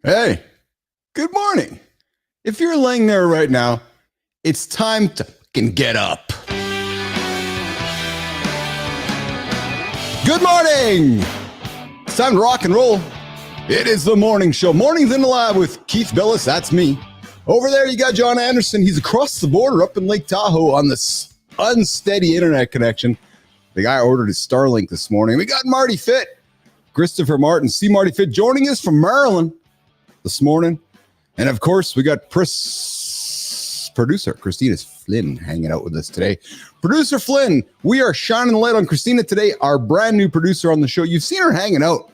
Hey, good morning. If you're laying there right now, it's time to fucking get up. Good morning. It's time to rock and roll. It is the morning show. Mornings in the Lab with Keith Bilous. That's me. Over there, you got Jon Andersen. He's across the border up in Lake Tahoe on this unsteady internet connection. The guy ordered his Starlink this morning. We got Marty Fitt, Christopher Martin, C. Marty Fitt joining us from Maryland this morning. And of course, we got producer Kristina Flynn hanging out with us today. Producer Flynn, we are shining the light on Kristina today, our brand new producer on the show. You've seen her hanging out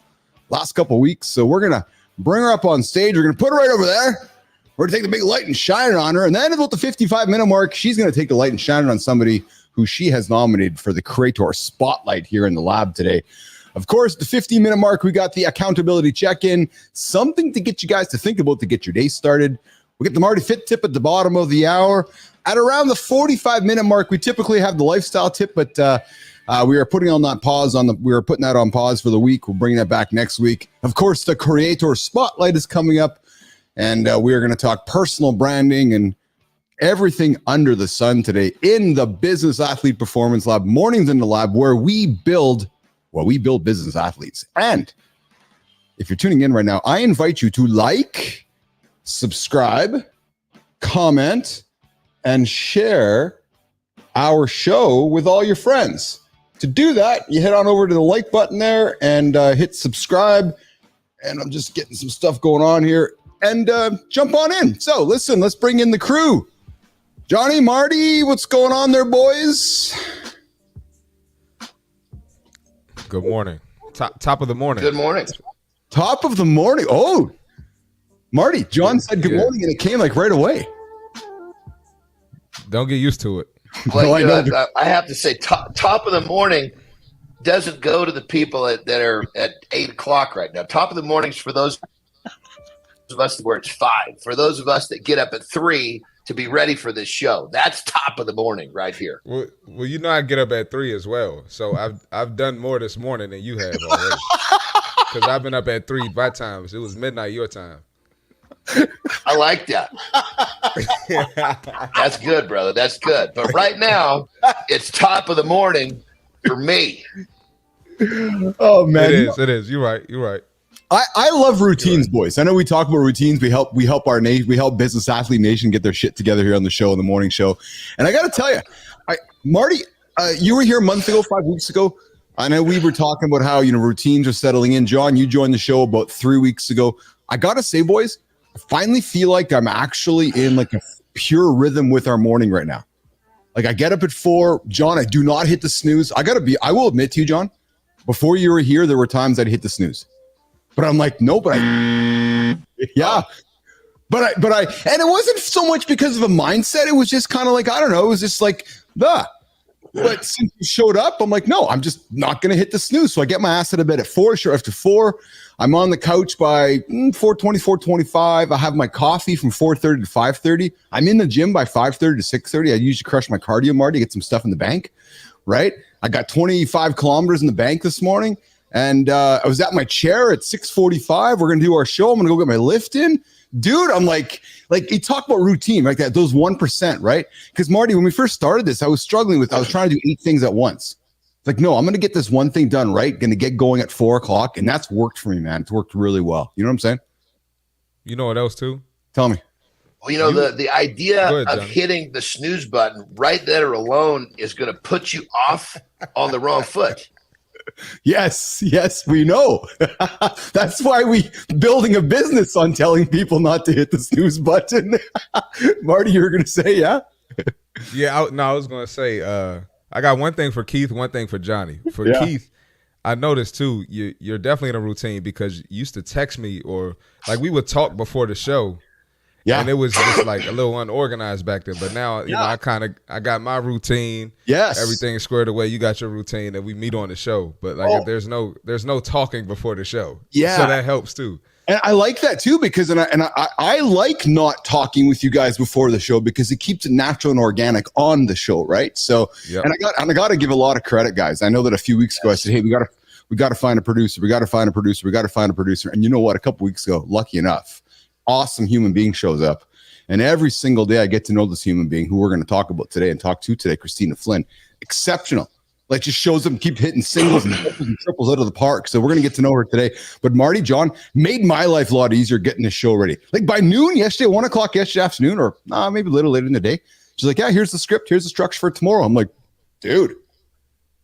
last couple of weeks, so we're going to bring her up on stage. We're going to put her right over there. We're going to take the big light and shine it on her. And then at about the 55-minute mark, she's going to take the light and shine it on somebody who she has nominated for the Creator Spotlight here in the lab today. Of course, the 15-minute mark, we got the accountability check-in, something to get you guys to think about to get your day started. We get the Marty Fit tip at the bottom of the hour. At around the 45-minute mark, we typically have the lifestyle tip, but we are putting on that pause we are putting that on pause for the week. We'll bring that back next week. Of course, the Creator Spotlight is coming up, and we are going to talk personal branding and everything under the sun today in the Business Athlete Performance Lab, Mornings in the Lab, where we build business athletes. And if you're tuning in right now, I invite you to like, subscribe, comment, and share our show with all your friends. To do that, you head on over to the like button there and hit subscribe. And I'm just getting some stuff going on here. And jump on in. So listen, let's bring in the crew. Johnny, Marty, what's going on there, boys? Good morning. Top of the morning. Good morning. Top of the morning. Oh, Marty, John said good morning and it came like right away. Don't get used to it. Well, I have to say, top of the morning doesn't go to the people that are at 8 o'clock right now. Top of the mornings for those of us where it's 5. For those of us that get up at 3 to be ready for this show, that's top of the morning right here. Well, you know I get up at 3 as well. So I've done more this morning than you have already. Because I've been up at 3 by times. It was midnight your time. I like that. That's good, brother. That's good. But right now, it's top of the morning for me. Oh man, It is. You're right. I love routines, boys. I know we talk about routines. We help Business Athlete Nation get their shit together here on the show, on the morning show. And I got to tell you, Marty, you were here a month ago, 5 weeks ago. I know we were talking about how routines are settling in. John, you joined the show about 3 weeks ago. I got to say, boys, I finally feel like I'm actually in like a pure rhythm with our morning right now. Like I get up at 4. John, I do not hit the snooze. I will admit to you, John, before you were here, there were times I'd hit the snooze. But I'm like, no, yeah. But I, and it wasn't so much because of a mindset. It was just kind of like, I don't know. It was just like, but since you showed up, I'm like, no, I'm just not going to hit the snooze. So I get my ass out of bed at 4. Sure, after 4, I'm on the couch by 4:20, 4:25. I have my coffee from 4:30 to 5:30. I'm in the gym by 5:30 to 6:30. I usually crush my cardio, Marty, get some stuff in the bank, right? I got 25 kilometers in the bank this morning. And I was at my chair at 6:45. We're going to do our show. I'm going to go get my lift in. Dude, I'm like you talk about routine, like that, those 1%, right? Because Marty, when we first started this, I was trying to do 8 things at once. It's like, no, I'm going to get this one thing done right. Going to get going at 4 o'clock. And that's worked for me, man. It's worked really well. You know what I'm saying? You know what else too? Tell me. Well, the idea of hitting the snooze button right there alone is going to put you off on the wrong foot. Yes, we know. That's why we building a business on telling people not to hit the snooze button. Marty, you were going to say, yeah? Yeah, I was going to say, I got one thing for Keith, one thing for Johnny. For Keith, I noticed too, you're definitely in a routine because you used to text me or like we would talk before the show. Yeah. And it was just like a little unorganized back then. But now, you know, I got my routine. Yes. Everything's squared away. You got your routine and we meet on the show. But like there's no talking before the show. Yeah. So that helps too. And I like that too, because I like not talking with you guys before the show because it keeps it natural and organic on the show, right? So and I got to give a lot of credit, guys. I know that a few weeks ago I said, hey, we got to find a producer. We got to find a producer. We got to find a producer. And you know what? A couple weeks ago, lucky enough, awesome human being shows up. And every single day I get to know this human being who we're going to talk about today and talk to today, Kristina Flynn. Exceptional. Like, just shows up and keep hitting singles and triples out of the park. So we're going to get to know her today. But Marty, John, made my life a lot easier getting this show ready. Like by noon yesterday, 1 o'clock yesterday afternoon, or maybe a little later in the day. She's like, yeah, here's the script. Here's the structure for tomorrow. I'm like, dude.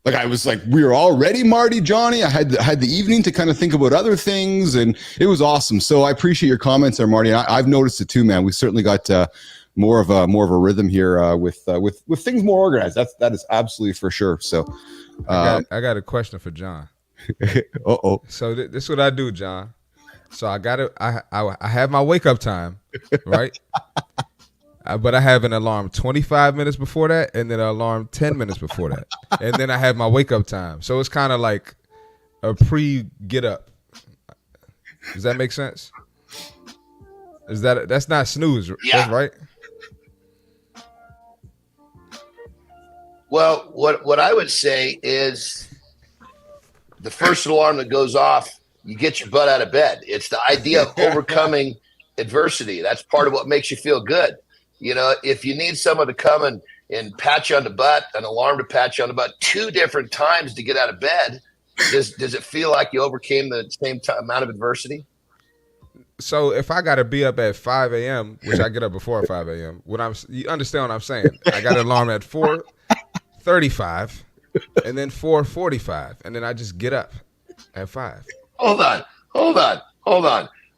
Like, I was like, we were all ready, Marty, Johnny. I had the evening to kind of think about other things, and it was awesome. So I appreciate your comments there, Marty. And I've noticed it too, man. We certainly got more of a rhythm here with things more organized. That is absolutely for sure. So I got a question for John. Uh-oh. So this is what I do, John. So I have my wake up time, right? But I have an alarm 25 minutes before that, and then an alarm 10 minutes before that, and then I have my wake up time. So it's kind of like a pre-get up. Does that make sense? That's not snooze, yeah. Right? Well, what I would say is the first alarm that goes off, you get your butt out of bed. It's the idea of overcoming adversity. That's part of what makes you feel good. You know, if you need someone to come and pat you on the butt, an alarm to pat you on the butt 2 different times to get out of bed, does it feel like you overcame the same amount of adversity? So if I got to be up at 5 a.m., which I get up before 5 a.m., you understand what I'm saying? I got an alarm at 4:35 and then 4:45, and then I just get up at 5. Hold on.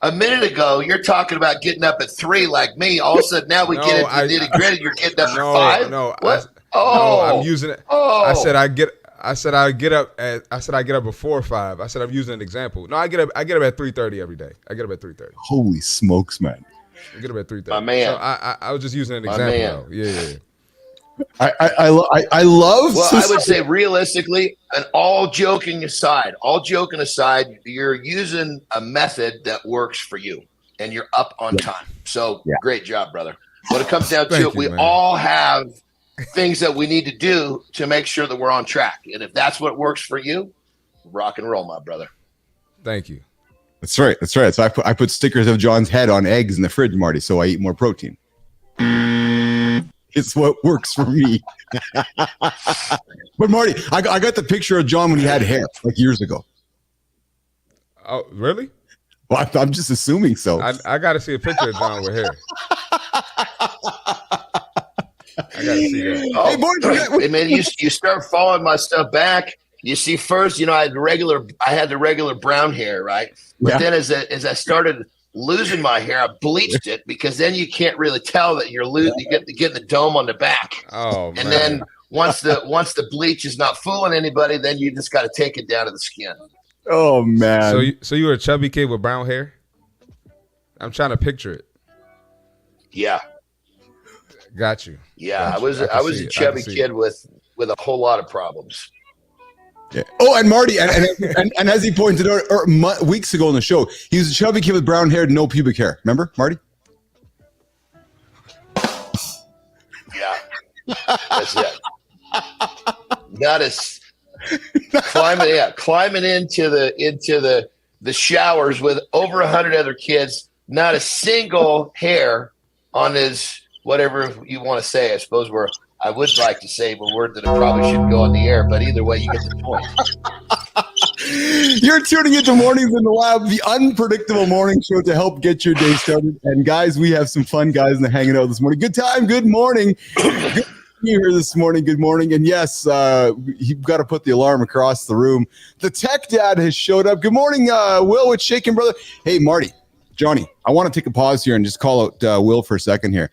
A minute ago, you're talking about getting up at 3 like me. All of a sudden, now we get into nitty gritty. You're getting up at 5. No, what? I'm using it. Oh, I said I get up before 5. I said I'm using an example. No, I get up at 3:30 every day. I get up at 3:30. Holy smokes, man! I get up at 3:30. My man. So I was just using an example. Though. Yeah. I love. Well, I would say realistically, and all joking aside, you're using a method that works for you, and you're up on time. So Great job, brother. When it comes down to it, we all have things that we need to do to make sure that we're on track. And if that's what works for you, rock and roll, my brother. Thank you. That's right. So I put stickers of John's head on eggs in the fridge, Marty, so I eat more protein. It's what works for me. But Marty, I got the picture of John when he had hair like years ago. Oh, really? Well, I'm just assuming so. I got to see a picture of John with hair. I got to see that. Oh, hey, man, you start following my stuff back. You see, first, I had the regular brown hair, right? But then as I started losing my hair, I bleached it, because then you can't really tell that you're losing. You get the dome on the back. Oh, and man. then once the bleach is not fooling anybody, then you just got to take it down to the skin. Oh man! So you were a chubby kid with brown hair? I'm trying to picture it. Yeah. Got you. Yeah, I was a chubby kid with a whole lot of problems. Yeah. Oh, and Marty, and as he pointed out weeks ago on the show, he was a chubby kid with brown hair and no pubic hair. Remember, Marty? Yeah, that's it. Not as climbing into the showers with over 100 other kids. Not a single hair on his whatever you want to say. I suppose I would like to say a word that I probably shouldn't go on the air, but either way, you get the point. You're tuning into Mornings in the Lab, the unpredictable morning show to help get your day started. And guys, we have some fun guys in the hanging out this morning. Good time. Good morning. Good to be here this morning. Good morning. And yes, you've got to put the alarm across the room. The tech dad has showed up. Good morning, Will. What's shaking, brother? Hey, Marty, Johnny, I want to take a pause here and just call out Will for a second here.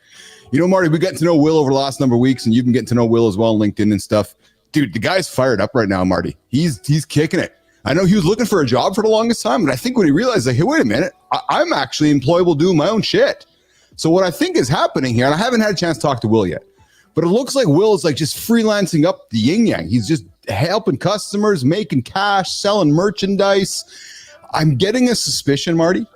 Marty, we've gotten to know Will over the last number of weeks, and you've been getting to know Will as well on LinkedIn and stuff. Dude, the guy's fired up right now, Marty. He's kicking it. I know he was looking for a job for the longest time, but I think when he realized, like, hey, wait a minute, I'm actually employable doing my own shit. So what I think is happening here, and I haven't had a chance to talk to Will yet, but it looks like Will is like just freelancing up the yin yang. He's just helping customers, making cash, selling merchandise. I'm getting a suspicion, Marty,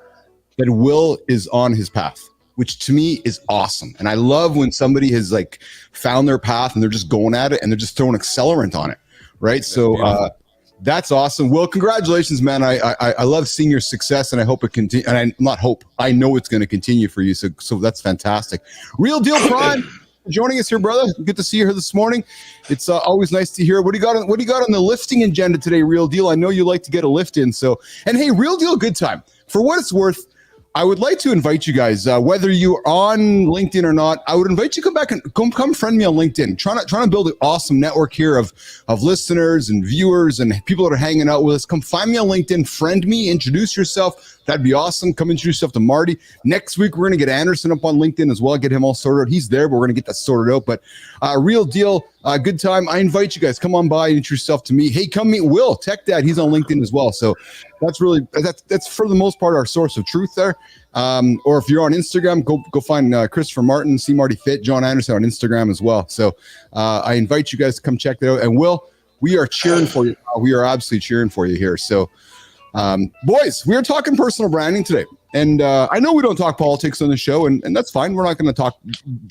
that Will is on his path, which to me is awesome. And I love when somebody has like found their path and they're just going at it and they're just throwing accelerant on it. Right. So That's awesome. Well, congratulations, man. I love seeing your success, and I hope it continue. And I know it's going to continue for you. So that's fantastic. Real Deal Prime joining us here, brother. Good to see you here this morning. It's always nice to hear. What do you got on the lifting agenda today, Real Deal? I know you like to get a lift in. So, and hey, Real Deal, good time. For what it's worth, I would like to invite you guys, whether you're on LinkedIn or not, I would invite you to come back and come friend me on LinkedIn. Trying to build an awesome network here of listeners and viewers and people that are hanging out with us. Come find me on LinkedIn, friend me, introduce yourself. That'd be awesome. Come introduce yourself to Marty. Next week, we're going to get Andersen up on LinkedIn as well, get him all sorted out. He's there, but we're going to get that sorted out. But Real Deal, good time. I invite you guys, come on by and introduce yourself to me. Hey, come meet Will, Tech Dad. He's on LinkedIn as well. So that's for the most part our source of truth there. Or if you're on Instagram, go find Christopher Martin, see Marty Fit, Jon Andersen on Instagram as well. So I invite you guys to come check that out. And Will, we are cheering for you. We are absolutely cheering for you here. So boys, we are talking personal branding today. And I know we don't talk politics on the show, and that's fine. We're not going to talk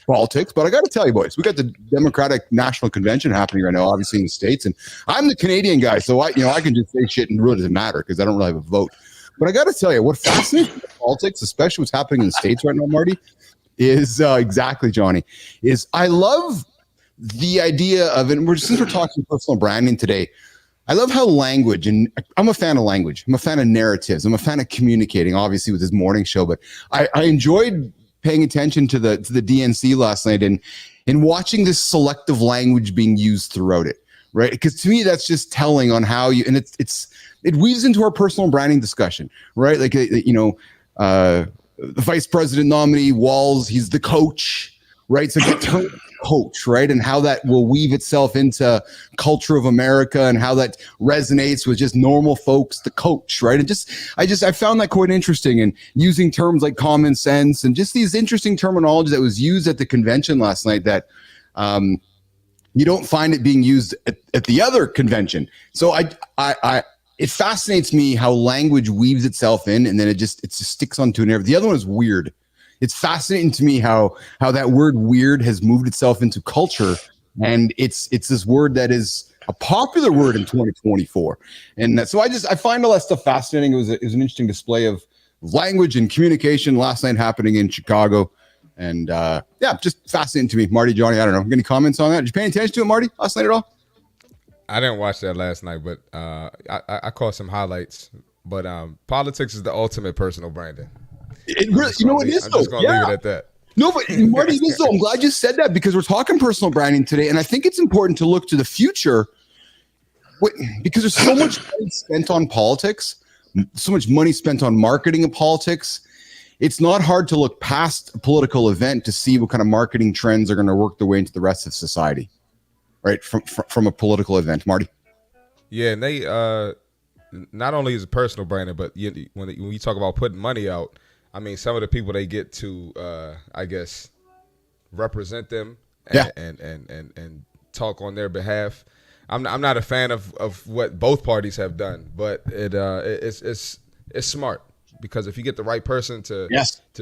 politics, but I got to tell you, boys, we got the Democratic National Convention happening right now, obviously in the States, and I'm the Canadian guy, so I can just say shit and it really doesn't matter because I don't really have a vote. But I got to tell you, what fascinates me about politics, especially what's happening in the States right now, Marty, is exactly, Johnny, is I love the idea of, and since we're talking personal branding today, I love how language, and I'm a fan of language. I'm a fan of narratives. I'm a fan of communicating, obviously, with this morning show. But I enjoyed paying attention to the DNC last night and watching this selective language being used throughout it, right? Because to me, that's just telling on how you, and it weaves into our personal branding discussion, right? Like, the vice president nominee, Walz, he's the coach, right? So get term coach, right? And how that will weave itself into culture of America and how that resonates with just normal folks, the coach, right? And I found that quite interesting, and using terms like common sense and just these interesting terminology that was used at the convention last night that you don't find it being used at the other convention. So it fascinates me how language weaves itself in, and then it just sticks onto an air. The other one is weird. It's fascinating to me how that word weird has moved itself into culture, and it's this word that is a popular word in 2024. And so I find all that stuff fascinating. It was an interesting display of language and communication last night happening in Chicago. And just fascinating to me. Marty, Johnny, I don't know. Any comments on that? Did you pay attention to it, Marty, last night at all? I didn't watch that last night, but I caught some highlights. But politics is the ultimate personal branding. It really, it is. I'm just going to leave it at that. No, but Marty, it is though. I'm glad you said that because we're talking personal branding today, and I think it's important to look to the future because there's so much money spent on politics, so much money spent on marketing of politics. It's not hard to look past a political event to see what kind of marketing trends are going to work their way into the rest of society, right? From a political event, Marty. Yeah, and they not only is it personal branding, but when you talk about putting money out, I mean, some of the people they get to, I guess, represent them and talk on their behalf. I'm not a fan of what both parties have done, but it's smart because if you get the right person to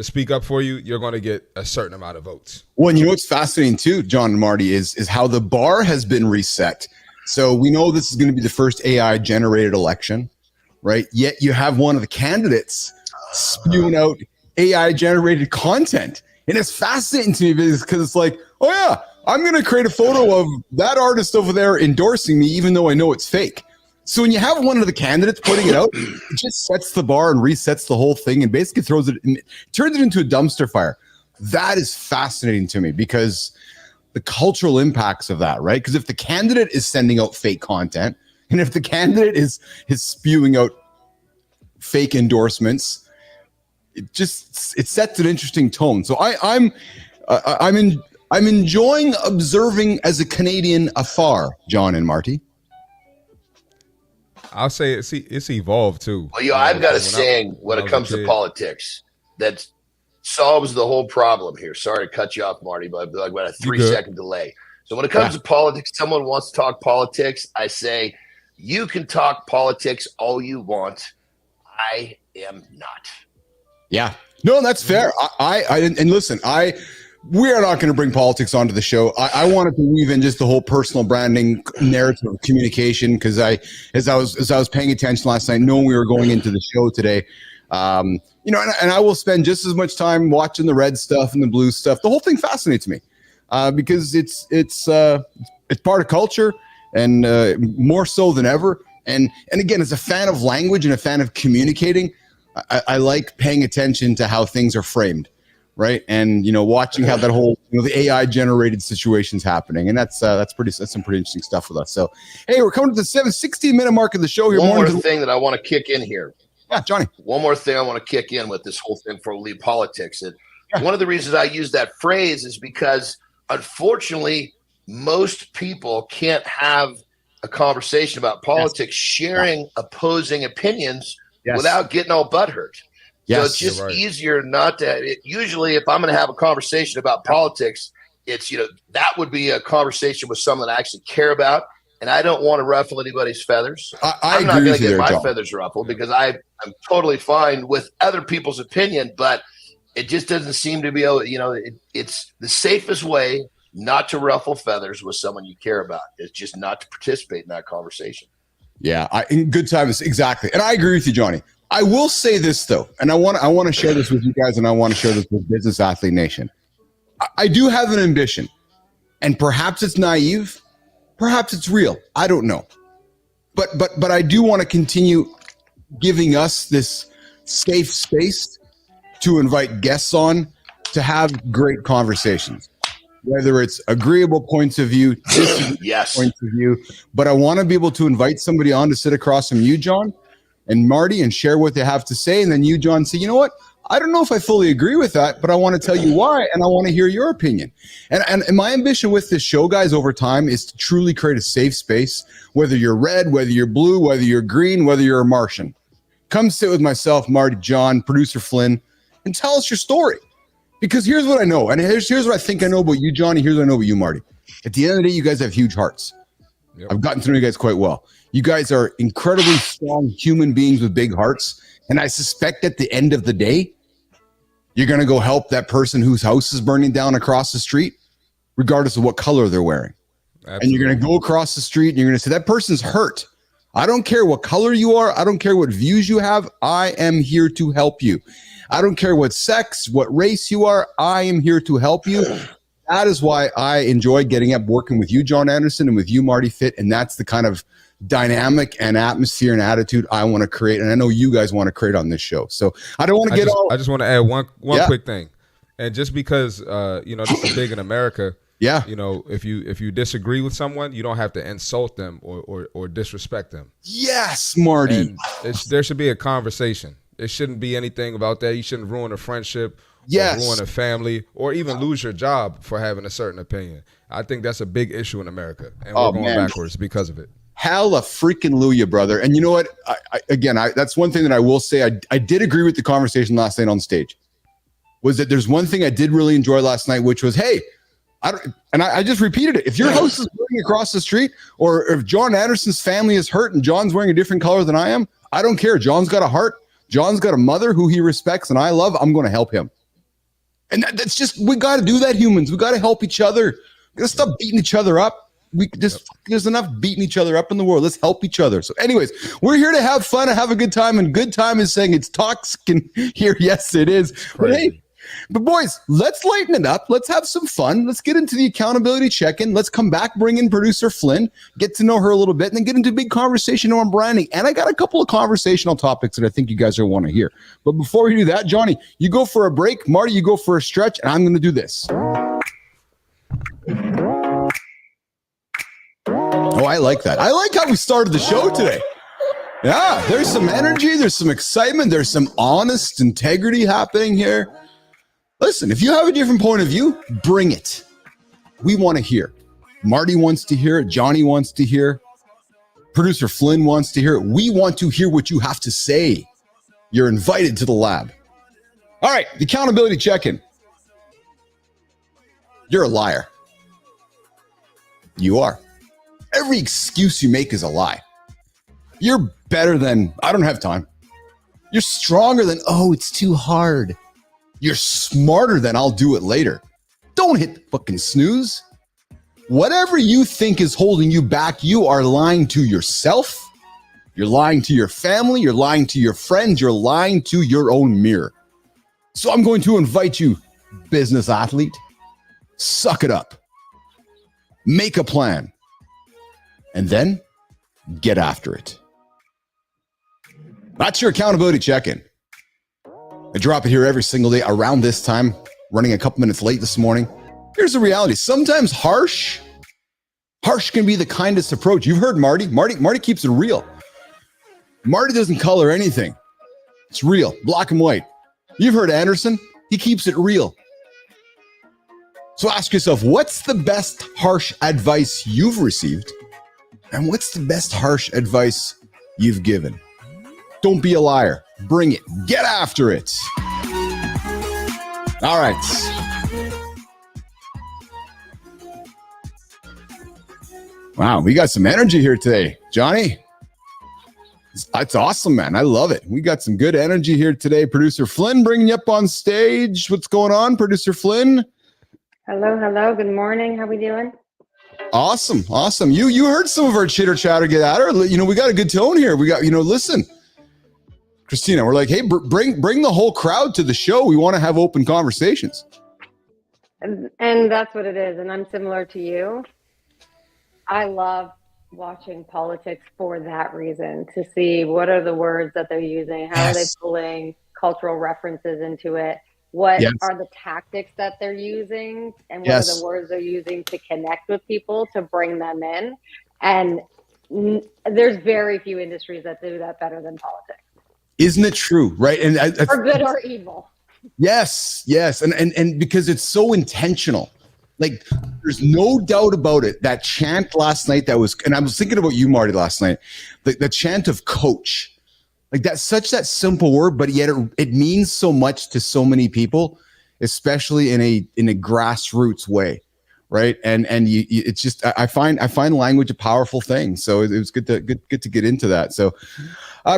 speak up for you, you're going to get a certain amount of votes. Well, and what's fascinating too, John and Marty, is how the bar has been reset. So we know this is going to be the first AI generated election, right? Yet you have one of the candidates spewing out AI generated content. And it's fascinating to me because it's like, oh yeah, I'm going to create a photo of that artist over there endorsing me, even though I know it's fake. So when you have one of the candidates putting it out, it just sets the bar and resets the whole thing and basically turns it into a dumpster fire. That is fascinating to me because the cultural impacts of that, right? Because if the candidate is sending out fake content and if the candidate is spewing out fake endorsements, it sets an interesting tone. So I'm enjoying observing as a Canadian afar, John and Marty. I'll say it's evolved too. Well, I've got a saying when it comes to politics that solves the whole problem here. Sorry to cut you off, Marty, but I've got a 3-second delay. So when it comes to politics, someone wants to talk politics, I say, you can talk politics all you want. I am not. Yeah. No, that's fair. And listen, we are not going to bring politics onto the show. I wanted to weave in just the whole personal branding narrative of communication because as I was paying attention last night, knowing we were going into the show today, you know, and I will spend just as much time watching the red stuff and the blue stuff. The whole thing fascinates me because it's part of culture and more so than ever. And again, as a fan of language and a fan of communicating, I like paying attention to how things are framed. Right. And, you know, watching how that whole, you know, the AI generated situation's happening. And that's some pretty interesting stuff with us. So, hey, we're coming to the 16-minute mark of the show here. One more thing that I want to kick in here. Yeah, Johnny. One more thing I want to kick in with this whole thing before we leave politics. And one of the reasons I use that phrase is because, unfortunately, most people can't have a conversation about politics, sharing opposing opinions without getting all butthurt. So it's just easier not to. Usually, if I'm going to have a conversation about politics, it's, you know, that would be a conversation with someone I actually care about, and I don't want to ruffle anybody's feathers. I'm not going to get my feathers ruffled because I'm totally fine with other people's opinion, but it just doesn't seem to be. You know, it's the safest way not to ruffle feathers with someone you care about. It's just not to participate in that conversation. Yeah, in good times, exactly, and I agree with you, Johnny. I will say this though, and I want to share this with you guys, and I want to share this with Business Athlete Nation. I do have an ambition, and perhaps it's naive, perhaps it's real. I don't know, but I do want to continue giving us this safe space to invite guests on to have great conversations, whether it's agreeable points of view, points of view. But I want to be able to invite somebody on to sit across from you, John and Marty, and share what they have to say. And then you, John, say, you know what? I don't know if I fully agree with that, but I want to tell you why, and I want to hear your opinion. And my ambition with this show, guys, over time is to truly create a safe space, whether you're red, whether you're blue, whether you're green, whether you're a Martian. Come sit with myself, Marty, John, producer Flynn, and tell us your story. Because here's what I know, and here's what I think I know about you, Johnny. Here's what I know about you, Marty. At the end of the day, you guys have huge hearts. Yep. I've gotten to know you guys quite well. You guys are incredibly strong human beings with big hearts. And I suspect at the end of the day, you're going to go help that person whose house is burning down across the street, regardless of what color they're wearing. Absolutely. And you're going to go across the street and you're going to say, that person's hurt. I don't care what color you are. I don't care what views you have. I am here to help you. I don't care what sex, what race you are. I am here to help you. That is why I enjoy getting up working with you, Jon Andersen, and with you, Marty Fit. And that's the kind of dynamic and atmosphere and attitude I want to create. And I know you guys want to create on this show. So I don't want to I just want to add one quick thing. And just because, you know, this is big in America. Yeah. You know, if you disagree with someone, you don't have to insult them or disrespect them. Yes, Marty. And there should be a conversation. It shouldn't be anything about that. You shouldn't ruin a friendship. Yes. Or ruin a family, or even lose your job for having a certain opinion. I think that's a big issue in America, and we're going backwards because of it. Hella freaking Luya, brother. And you know what? That's one thing that I will say. I did agree with the conversation last night on stage. Was that there's one thing I did really enjoy last night, which was, hey, I just repeated it. If your house is burning across the street, or if Jon Andersen's family is hurt and John's wearing a different color than I am, I don't care. John's got a heart. John's got a mother who he respects and I love. I'm going to help him. And that's just, we got to do that, humans. We got to help each other. We got to stop beating each other up. There's enough beating each other up in the world. Let's help each other. So anyways, we're here to have fun and have a good time. And good time is saying it's toxic in here. Yes, it is. But hey, boys, let's lighten it up. Let's have some fun. Let's get into the accountability check-in. Let's come back, bring in producer Flynn, get to know her a little bit, and then get into a big conversation on branding. And I got a couple of conversational topics that I think you guys are want to hear. But before we do that, Johnny, you go for a break. Marty, you go for a stretch, and I'm going to do this. Oh, I like that. I like how we started the show today. Yeah, there's some energy. There's some excitement. There's some honest integrity happening here. Listen, if you have a different point of view, bring it. We want to hear. Marty wants to hear it. Johnny wants to hear. Producer Flynn wants to hear it. We want to hear what you have to say. You're invited to the lab. All right, the accountability check-in. You're a liar. You are. Every excuse you make is a lie. You're better than, I don't have time. You're stronger than, oh, it's too hard. You're smarter than, I'll do it later. Don't hit the fucking snooze. Whatever you think is holding you back, you are lying to yourself. You're lying to your family. You're lying to your friends. You're lying to your own mirror. So I'm going to invite you, business athlete, suck it up. Make a plan. And then get after it. That's your accountability check-in. I drop it here every single day around this time, running a couple minutes late this morning. Here's the reality. Sometimes harsh can be the kindest approach. You've heard Marty. Marty keeps it real. Marty doesn't color anything. It's real, black and white. You've heard Andersen. He keeps it real. So ask yourself, what's the best harsh advice you've received? And what's the best harsh advice you've given? Don't be a liar. Bring it. Get after it. All right. Wow, we got some energy here today, Johnny. That's awesome, man. I love it. We got some good energy here today. Producer Flynn bringing you up on stage. What's going on, Producer Flynn? Hello. Good morning. How we doing? Awesome. You heard some of our chitter chatter get at her. You know, we got a good tone here. We got, listen, Kristina, we're like, hey, bring the whole crowd to the show. We want to have open conversations. And that's what it is. And I'm similar to you. I love watching politics for that reason, to see what are the words that they're using, how are they pulling cultural references into it, what are the tactics that they're using, and what are the words they're using to connect with people to bring them in. And there's very few industries that do that better than politics. Isn't it true? Right. And for good or evil. Yes. And because it's so intentional. Like, there's no doubt about it. That chant last night, and I was thinking about you, Marty, last night, the chant of coach. Like, that's such that simple word, but yet it means so much to so many people, especially in a grassroots way, right? And it's just, I find language a powerful thing. So it was good to get into that. So,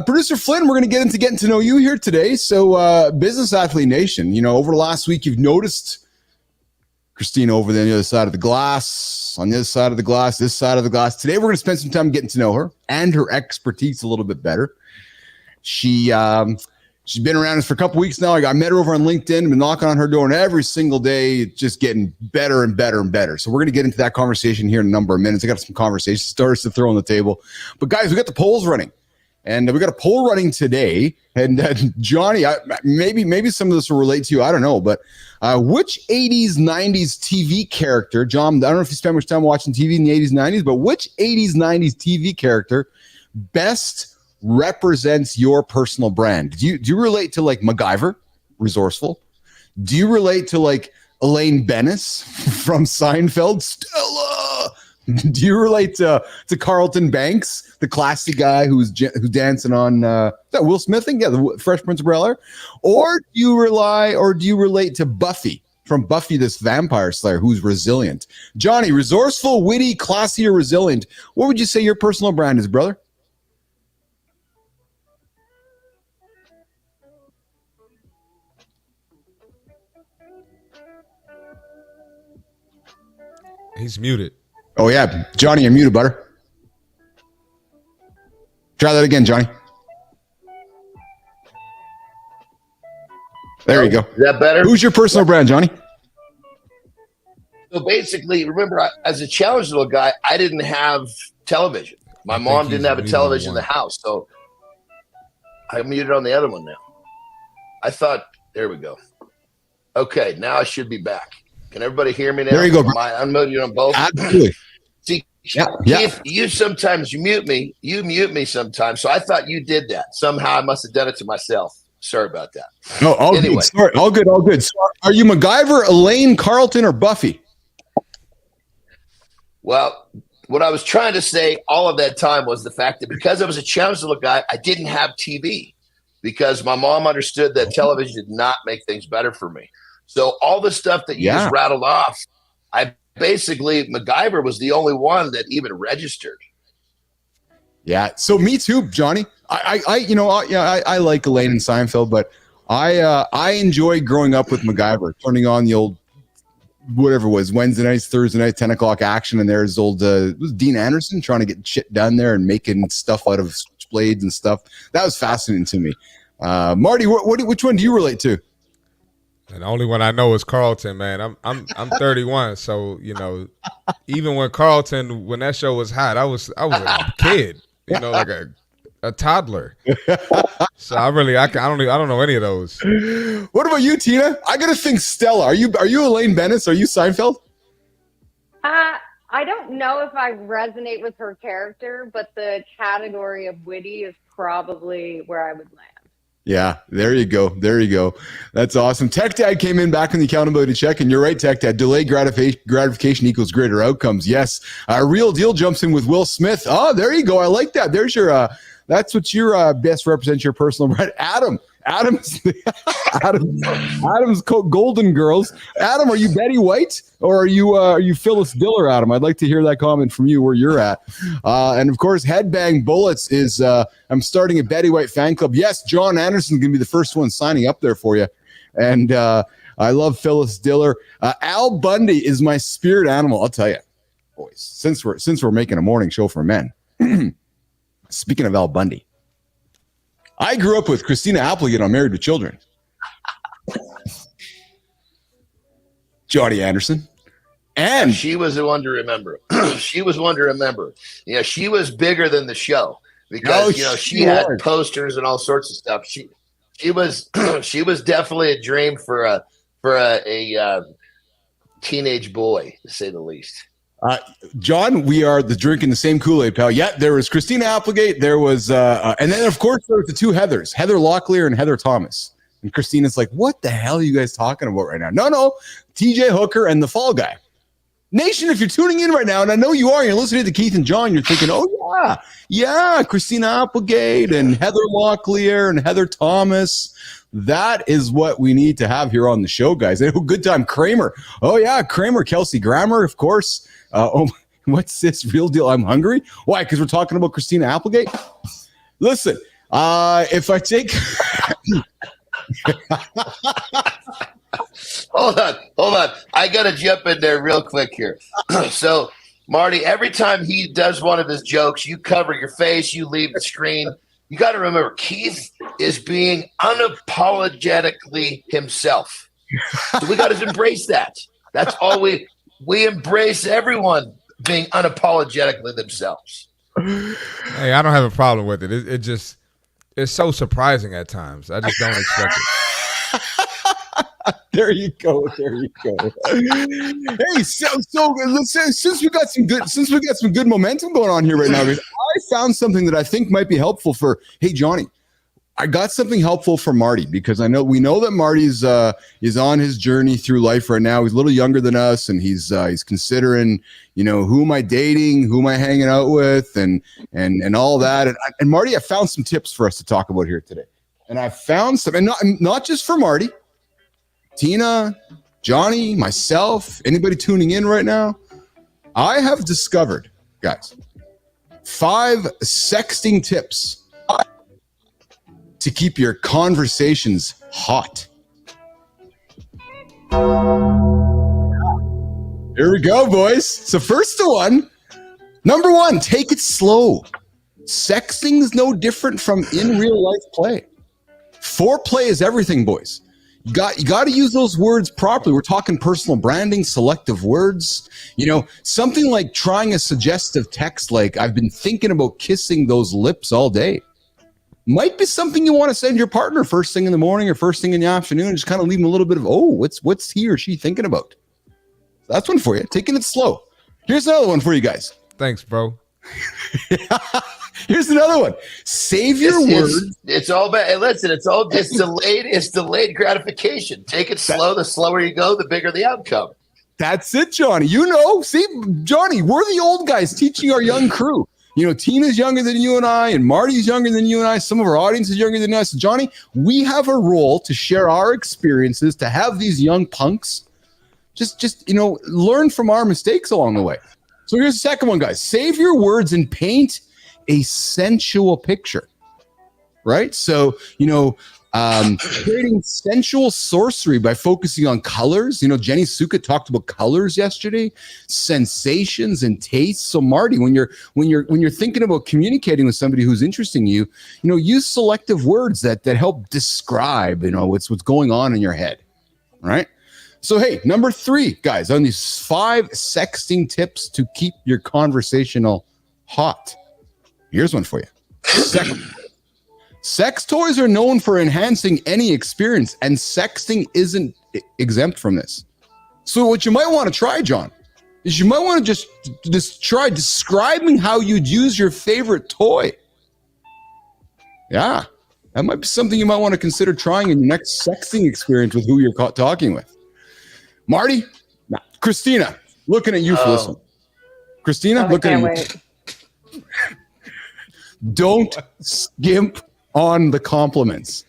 Producer Flynn, we're going to get into getting to know you here today. So, Business Athlete Nation, over the last week, you've noticed Kristina over there on the other side of the glass, on the other side of the glass, this side of the glass. Today, we're going to spend some time getting to know her and her expertise a little bit better. She's been around us for a couple weeks now. I met her over on LinkedIn, been knocking on her door, and every single day, it's just getting better and better and better. So we're going to get into that conversation here in a number of minutes. I got some conversation starters to throw on the table. But guys, we got the polls running. And we got a poll running today. And Johnny, maybe some of this will relate to you. I don't know. But which 80s, 90s TV character, John, I don't know if you spend much time watching TV in the 80s, 90s, but which 80s, 90s TV character best represents your personal brand? Do you relate to like MacGyver, resourceful? Do you relate to like Elaine Bennis from Seinfeld, Stella? Do you relate to Carlton Banks, the classy guy who's dancing on is that Will Smith thing? Yeah, the Fresh Prince of Bel-Air. Or do you relate to Buffy from Buffy, this vampire slayer who's resilient? Johnny, resourceful, witty, classy, or resilient? What would you say your personal brand is, brother? He's muted. Oh, yeah. Johnny, you're muted, butter. Try that again, Johnny. There you go. Is that better? Who's your personal brand, Johnny? So basically, remember, as a challenged little guy, I didn't have television. My mom didn't have a television in the house. So I muted on the other one now. I thought, there we go. Okay, now I should be back. Can everybody hear me now? There you go. Am I unmuted on both? Absolutely. See, Yeah. Keith, you sometimes mute me. You mute me sometimes. So I thought you did that. Somehow I must have done it to myself. Sorry about that. No, all Anyway. good. Sorry, all good. So are you MacGyver, Elaine, Carlton, or Buffy? Well, what I was trying to say all of that time was the fact that because I was a challenged little guy, I didn't have TV because my mom understood that television did not make things better for me. So all the stuff that you just rattled off, MacGyver was the only one that even registered. Yeah. So me too, Johnny. I like Elaine and Seinfeld, but I enjoy growing up with MacGyver, turning on the old whatever it was, Wednesday nights, Thursday night, 10 o'clock action. And there's old was Dean Anderson trying to get shit done there and making stuff out of switchblades and stuff. That was fascinating to me. Marty, which one do you relate to? And the only one I know is Carlton, man. I'm 31, so even when that show was hot, I was a kid, like a toddler. So I don't know any of those. What about you, Tina? I gotta think Stella. Are you Elaine Bennis? Are you Seinfeld? I don't know if I resonate with her character, but the category of witty is probably where I would land. Yeah, there you go. That's awesome. Tech Dad came in back on the accountability check, and you're right, Tech Dad. Delayed gratification equals greater outcomes. Yes. Real Deal jumps in with Will Smith. Oh, there you go. I like that. There's your that's what your best represents your personal brand. Adam's Golden Girls. Adam, are you Betty White or are you Phyllis Diller, Adam? I'd like to hear that comment from you where you're at. And of course, Headbang Bullets is I'm starting a Betty White fan club. Yes, Jon Andersen's gonna be the first one signing up there for you. And I love Phyllis Diller. Al Bundy is my spirit animal. I'll tell you, boys, since we're making a morning show for men. Speaking of Al Bundy, I grew up with Christina Applegate on Married with Children. Johnny Anderson. And she was the one to remember. She was one to remember. Yeah, she was bigger than the show because she had posters and all sorts of stuff. She was she was definitely a dream for a teenage boy, to say the least. John, we are drinking the same Kool-Aid, pal. Yeah, there was Christina Applegate. There was, and then of course there was the two Heathers, Heather Locklear and Heather Thomas. And Christina's like, "What the hell are you guys talking about right now?" No, TJ Hooker and the Fall Guy. Nation, if you're tuning in right now, and I know you are, you're listening to Keith and John, you're thinking, "Oh yeah, Christina Applegate and Heather Locklear and Heather Thomas." That is what we need to have here on the show, guys. Oh, good time, Kramer. Oh yeah, Kramer, Kelsey Grammer, of course. What's this? Real Deal? I'm hungry. Why? Because we're talking about Christina Applegate. Listen, if I take, hold on. I gotta jump in there real quick here. So, Marty, every time he does one of his jokes, you cover your face, you leave the screen. You got to remember, Keith is being unapologetically himself. So we got to embrace that. That's all we embrace everyone being unapologetically themselves. Hey, I don't have a problem with it. It's so surprising at times. I just don't expect it. There you go. Hey, so since we got some good momentum going on here right now, guys, I found something that I think might be helpful for. Hey, Johnny, I got something helpful for Marty because we know that Marty's is on his journey through life right now. He's a little younger than us, and he's considering, who am I dating, who am I hanging out with, and all that. And Marty, I found some tips for us to talk about here today. And I found some, and not just for Marty. Tina, Johnny, myself, anybody tuning in right now, I have discovered, guys, 5 sexting tips to keep your conversations hot. Here we go, boys. So first one, number 1, take it slow. Sexting is no different from in real life play. Foreplay is everything, boys. You got to use those words properly. We're talking personal branding, selective words. Something like trying a suggestive text like, "I've been thinking about kissing those lips all day." Might be something you want to send your partner first thing in the morning or first thing in the afternoon, and just kind of leave them a little bit of, what's he or she thinking about? That's one for you. Taking it slow. Here's another one for you guys. Thanks, bro. Here's another one. Save your words. It's all about. Listen, it's delayed. It's delayed gratification. Take it slow. The slower you go, the bigger the outcome. That's it, Johnny. See, Johnny, we're the old guys teaching our young crew. Tina's younger than you and I, and Marty's younger than you and I. Some of our audience is younger than us. Johnny, we have a role to share our experiences, to have these young punks just learn from our mistakes along the way. So here's the second one, guys. Save your words and paint a sensual picture. right? So, creating sensual sorcery by focusing on colors. Jenny Suka talked about colors yesterday, sensations and tastes. So Marty, when you're thinking about communicating with somebody who's interesting you, use selective words that help describe, what's going on in your head, right? So, hey, number 3, guys, on these 5 sexting tips to keep your conversational hot. Here's one for you. Sex toys are known for enhancing any experience, and sexting isn't exempt from this. So what you might want to try, John, is you might want to just try describing how you'd use your favorite toy. Yeah, that might be something you might want to consider trying in your next sexting experience with who you're talking with. Marty, Kristina, looking at you for this one. Kristina, looking at you. Don't skimp on the compliments.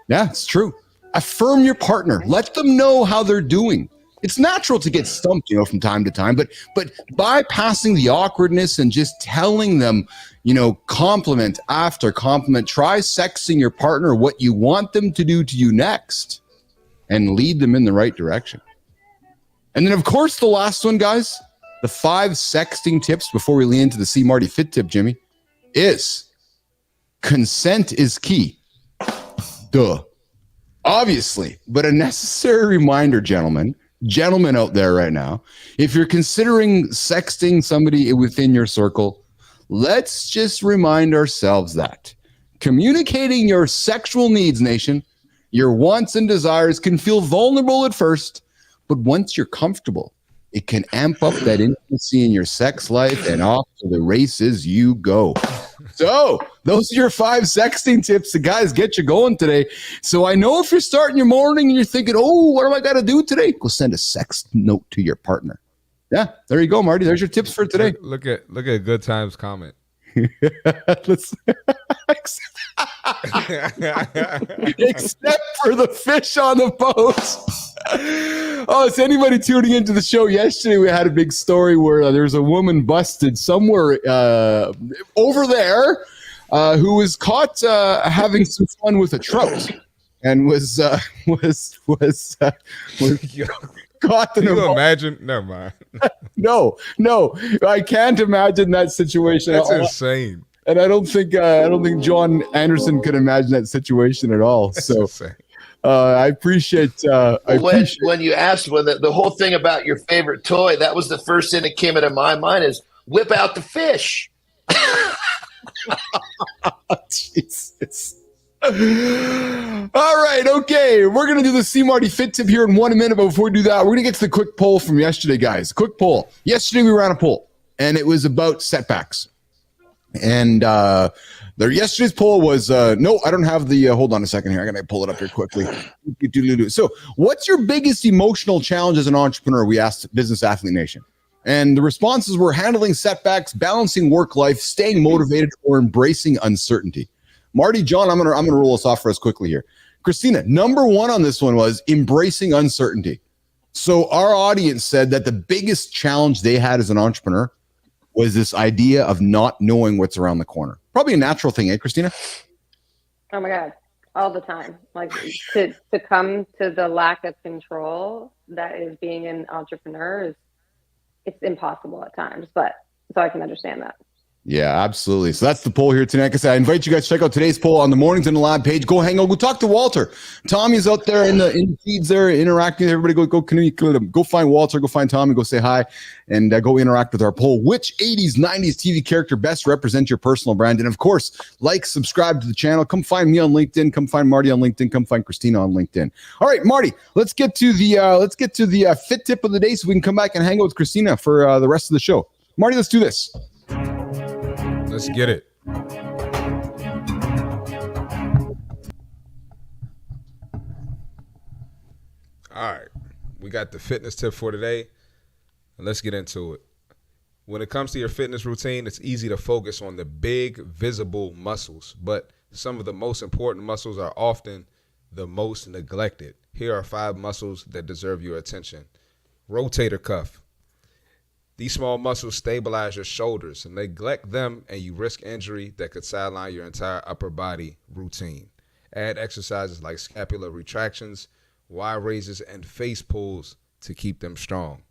Yeah, it's true. Affirm your partner. Let them know how they're doing. It's natural to get stumped, from time to time, but bypassing the awkwardness and just telling them, compliment after compliment. Try sexting your partner what you want them to do to you next and lead them in the right direction. And then, of course, the last one, guys, the 5 sexting tips before we lean into the C Marty Fit tip, Jimmy, is consent is key. Duh. Obviously, but a necessary reminder, gentlemen out there right now, if you're considering sexting somebody within your circle, let's just remind ourselves that communicating your sexual needs, nation, your wants and desires can feel vulnerable at first, but once you're comfortable, it can amp up that intimacy in your sex life, and off to the races you go. So those are your 5 sexting tips to, guys, get you going today. So I know if you're starting your morning and you're thinking, oh, what am I got to do today? Go send a sex note to your partner. Yeah, there you go, Marty. There's your tips for today. Look at Good Times comment. Except for the fish on the boat. Oh, is anybody tuning into the show? Yesterday we had a big story where there's a woman busted somewhere over there who was caught having some fun with a trout and was caught. Can you imagine? Never mind. No, I can't imagine that situation. That's insane. And I don't think Jon Andersen could imagine that situation at all. That's so insane. I appreciate. When you asked the whole thing about your favorite toy, that was the first thing that came into my mind is whip out the fish. Jesus. All right, okay. We're going to do the C Marty Fit tip here in 1 minute, but before we do that, we're going to get to the quick poll from yesterday, guys. Quick poll. Yesterday we ran a poll, and it was about setbacks. And yesterday's poll was, no, I don't have the, hold on a second here. I'm going to pull it up here quickly. So what's your biggest emotional challenge as an entrepreneur? We asked Business Athlete Nation. And the responses were handling setbacks, balancing work life, staying motivated, or embracing uncertainty. Marty, John, I'm gonna roll us off for us quickly here. Kristina, number 1 on this one was embracing uncertainty. So our audience said that the biggest challenge they had as an entrepreneur was this idea of not knowing what's around the corner. Probably a natural thing, eh, Kristina? Oh my God, all the time. Like to come to the lack of control that is being an entrepreneur it's impossible at times, but so I can understand that. Yeah, absolutely. So that's the poll here tonight. Like I said, I invite you guys to check out today's poll on the Mornings in the Lab page. Go hang out. Go talk to Walter. Tommy's out there in the feeds there interacting. Everybody go find Walter. Go find Tommy. Go say hi and go interact with our poll. Which 80s, 90s TV character best represents your personal brand? And of course, subscribe to the channel. Come find me on LinkedIn. Come find Marty on LinkedIn. Come find Kristina on LinkedIn. All right, Marty, let's get to the fit tip of the day so we can come back and hang out with Kristina for the rest of the show. Marty, let's do this. Let's get it. All right. We got the fitness tip for today. Let's get into it. When it comes to your fitness routine, it's easy to focus on the big, visible muscles, but some of the most important muscles are often the most neglected. Here are 5 muscles that deserve your attention. Rotator cuff. These small muscles stabilize your shoulders. Neglect them and you risk injury that could sideline your entire upper body routine. Add exercises like scapular retractions, Y raises, and face pulls to keep them strong.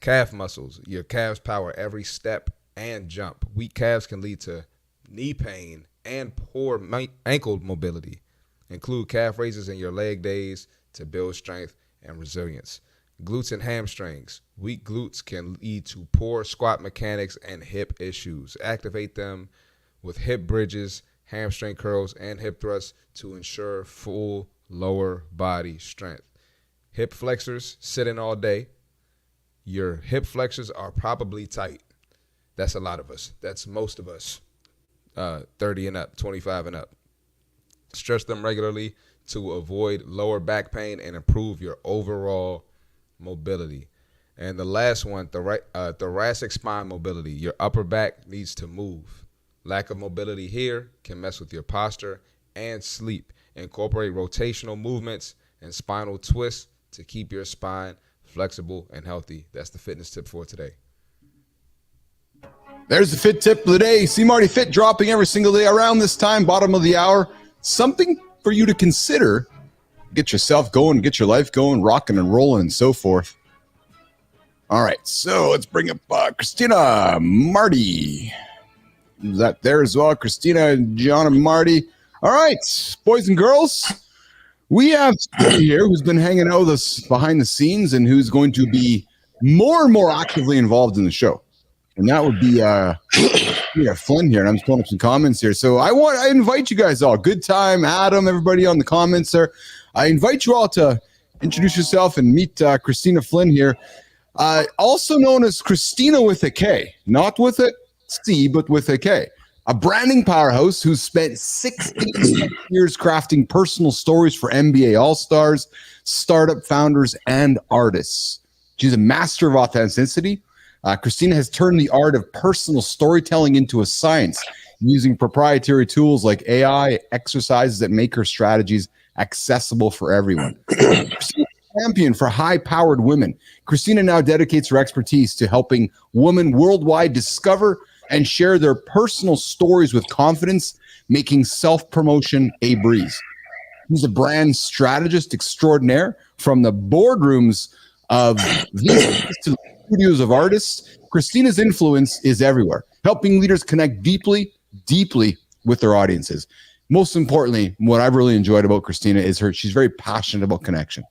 Calf muscles. Your calves power every step and jump. Weak calves can lead to knee pain and poor ankle mobility. Include calf raises in your leg days to build strength and resilience. Glutes and hamstrings. Weak glutes can lead to poor squat mechanics and hip issues. Activate them with hip bridges, hamstring curls, and hip thrusts to ensure full lower body strength. Hip flexors, sitting all day. Your hip flexors are probably tight. That's a lot of us. That's most of us. 30 and up, 25 and up. Stretch them regularly to avoid lower back pain and improve your overall mobility. And the last one, thoracic spine mobility. Your upper back needs to move. Lack of mobility here can mess with your posture and sleep. Incorporate rotational movements and spinal twists to keep your spine flexible and healthy. That's the fitness tip for today. There's the fit tip of the day. See Marty Fit dropping every single day around this time, bottom of the hour. Something for you to consider. Get yourself going, get your life going, rocking and rolling and so forth. All right, so let's bring up Kristina, Marty. Is that there as well? Kristina, Jon, and Marty. All right, boys and girls, we have somebody here who's been hanging out with us behind the scenes and who's going to be more and more actively involved in the show. And that would be Flynn here. And I'm just pulling up some comments here. So I invite you guys all. Good time, Adam, everybody on the comments there. I invite you all to introduce yourself and meet Kristina Flynn here. Also known as Kristina with a K, not with a C, but with a K. A branding powerhouse who's spent 16 years crafting personal stories for NBA All-Stars, startup founders, and artists. She's a master of authenticity. Kristina has turned the art of personal storytelling into a science using proprietary tools like AI, exercises that make her strategies accessible for everyone. Champion for high-powered women. Kristina now dedicates her expertise to helping women worldwide discover and share their personal stories with confidence, making self-promotion a breeze. She's a brand strategist extraordinaire from the boardrooms of these to the studios of artists. Kristina's influence is everywhere, helping leaders connect deeply with their audiences. Most importantly, what I've really enjoyed about Kristina is she's very passionate about connection.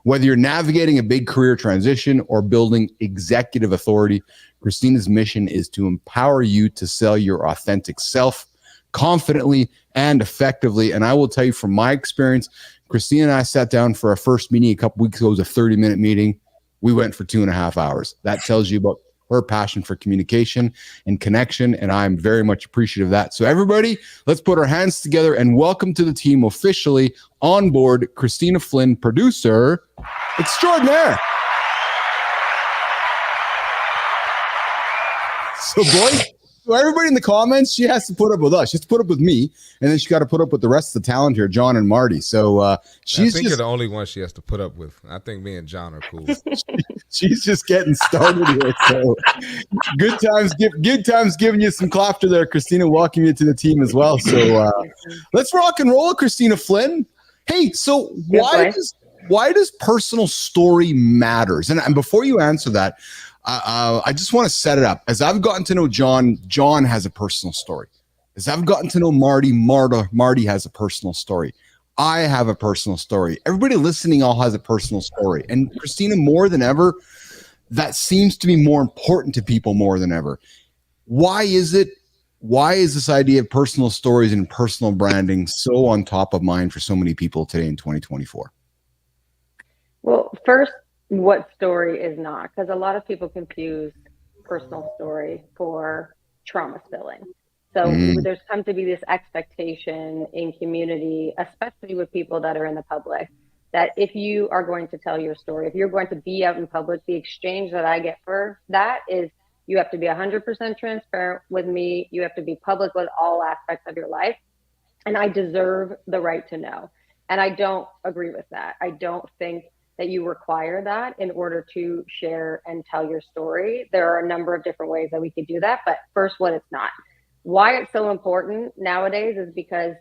Whether you're navigating a big career transition or building executive authority, Kristina's mission is to empower you to sell your authentic self confidently and effectively. And I will tell you from my experience, Kristina and I sat down for our first meeting a couple weeks ago. It was a 30-minute meeting. We went for 2.5 hours. That tells you about her passion for communication and connection, and I'm very much appreciative of that. So everybody, let's put our hands together and welcome to the team officially on board Kristina Flynn, producer extraordinaire. So boys, so everybody in the comments, she has to put up with us. She has to put up with me, and then she got to put up with the rest of the talent here, Jon and Marty. So she's I think you're the only one she has to put up with. I think me and Jon are cool. She's just getting started here. So good times giving you some laughter there, Kristina. Welcome you to the team as well. So let's rock and roll, Kristina Flynn. Hey, so why does personal story matters? And before you answer that, I just want to set it up. As I've gotten to know Jon has a personal story. As I've gotten to know Marty has a personal story. I have a personal story. Everybody listening all has a personal story. And Kristina, more than ever, that seems to be more important to people more than ever. Why is it? Why is this idea of personal stories and personal branding so on top of mind for so many people today in 2024? Well, first, what story is not? Because a lot of people confuse personal story for trauma spilling. So there's come to be this expectation in community, especially with people that are in the public, that if you are going to tell your story, if you're going to be out in public, the exchange that I get for that is you have to be 100% transparent with me. You have to be public with all aspects of your life. And I deserve the right to know. And I don't agree with that. I don't think that you require that in order to share and tell your story. There are a number of different ways that we could do that, but first, what it's not. Why it's so important nowadays is because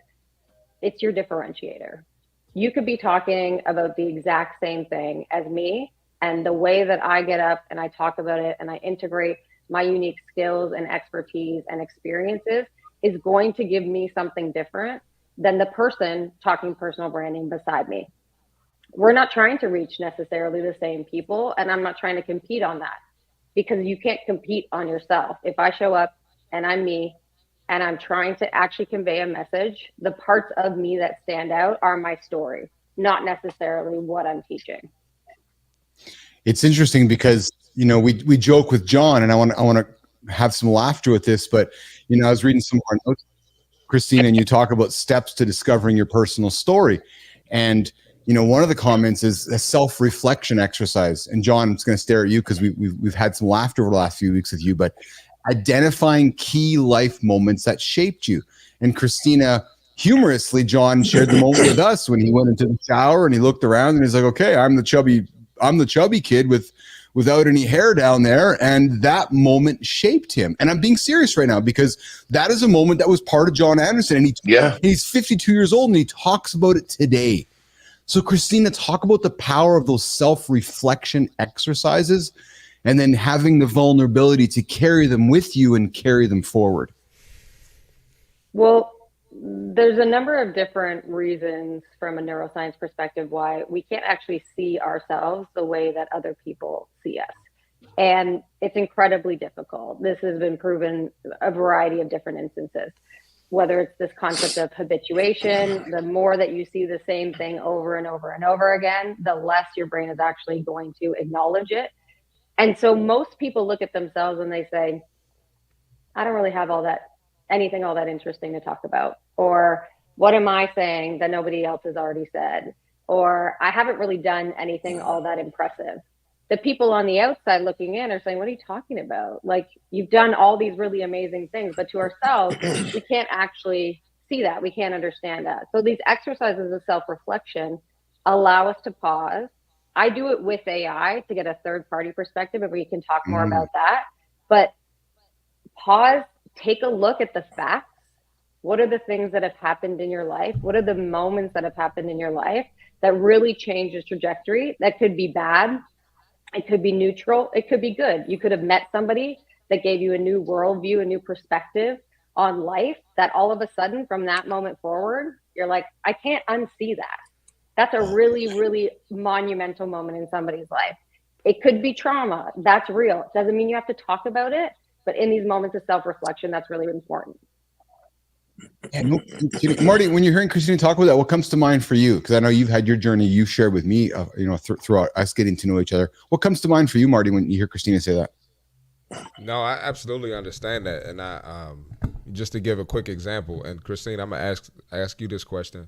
it's your differentiator. You could be talking about the exact same thing as me, and the way that I get up and I talk about it and I integrate my unique skills and expertise and experiences is going to give me something different than the person talking personal branding beside me. We're not trying to reach necessarily the same people, and I'm not trying to compete on that, because you can't compete on yourself. If I show up and I'm me and I'm trying to actually convey a message, the parts of me that stand out are my story, not necessarily what I'm teaching. It's interesting because, you know, we joke with Jon, and I want to have some laughter with this, but, you know, I was reading some more notes, Kristina, and you talk about steps to discovering your personal story. And, you know, one of the comments is a self-reflection exercise. And Jon, I'm just going to stare at you because we've had some laughter over the last few weeks with you, but identifying key life moments that shaped you. And Kristina, humorously, Jon shared the moment with us when he went into the shower and he looked around and he's like, okay, I'm the chubby kid without any hair down there. And that moment shaped him. And I'm being serious right now, because that is a moment that was part of Jon Andersen. And he's 52 years old and he talks about it today. So Kristina, talk about the power of those self-reflection exercises and then having the vulnerability to carry them with you and carry them forward. Well, there's a number of different reasons from a neuroscience perspective why we can't actually see ourselves the way that other people see us. And it's incredibly difficult. This has been proven a variety of different instances, whether it's this concept of habituation. The more that you see the same thing over and over and over again, the less your brain is actually going to acknowledge it. And so most people look at themselves and they say, I don't really have anything all that interesting to talk about. Or what am I saying that nobody else has already said? Or I haven't really done anything all that impressive. The people on the outside looking in are saying, what are you talking about? Like, you've done all these really amazing things, but to ourselves, we can't actually see that. We can't understand that. So these exercises of self-reflection allow us to pause. I do it with AI to get a third-party perspective, and we can talk more about that. But pause, take a look at the facts. What are the things that have happened in your life? What are the moments that have happened in your life that really change your trajectory? That could be bad. It could be neutral. It could be good. You could have met somebody that gave you a new worldview, a new perspective on life, that all of a sudden from that moment forward, you're like, I can't unsee that. That's a really, really monumental moment in somebody's life. It could be trauma. That's real. It doesn't mean you have to talk about it, but in these moments of self-reflection, that's really important. And Marty, when you're hearing Kristina talk about that, what comes to mind for you? Because I know you've had your journey you've shared with me, throughout us getting to know each other. What comes to mind for you, Marty, when you hear Kristina say that? No, I absolutely understand that. And I just to give a quick example, and Kristina, I'm gonna ask you this question.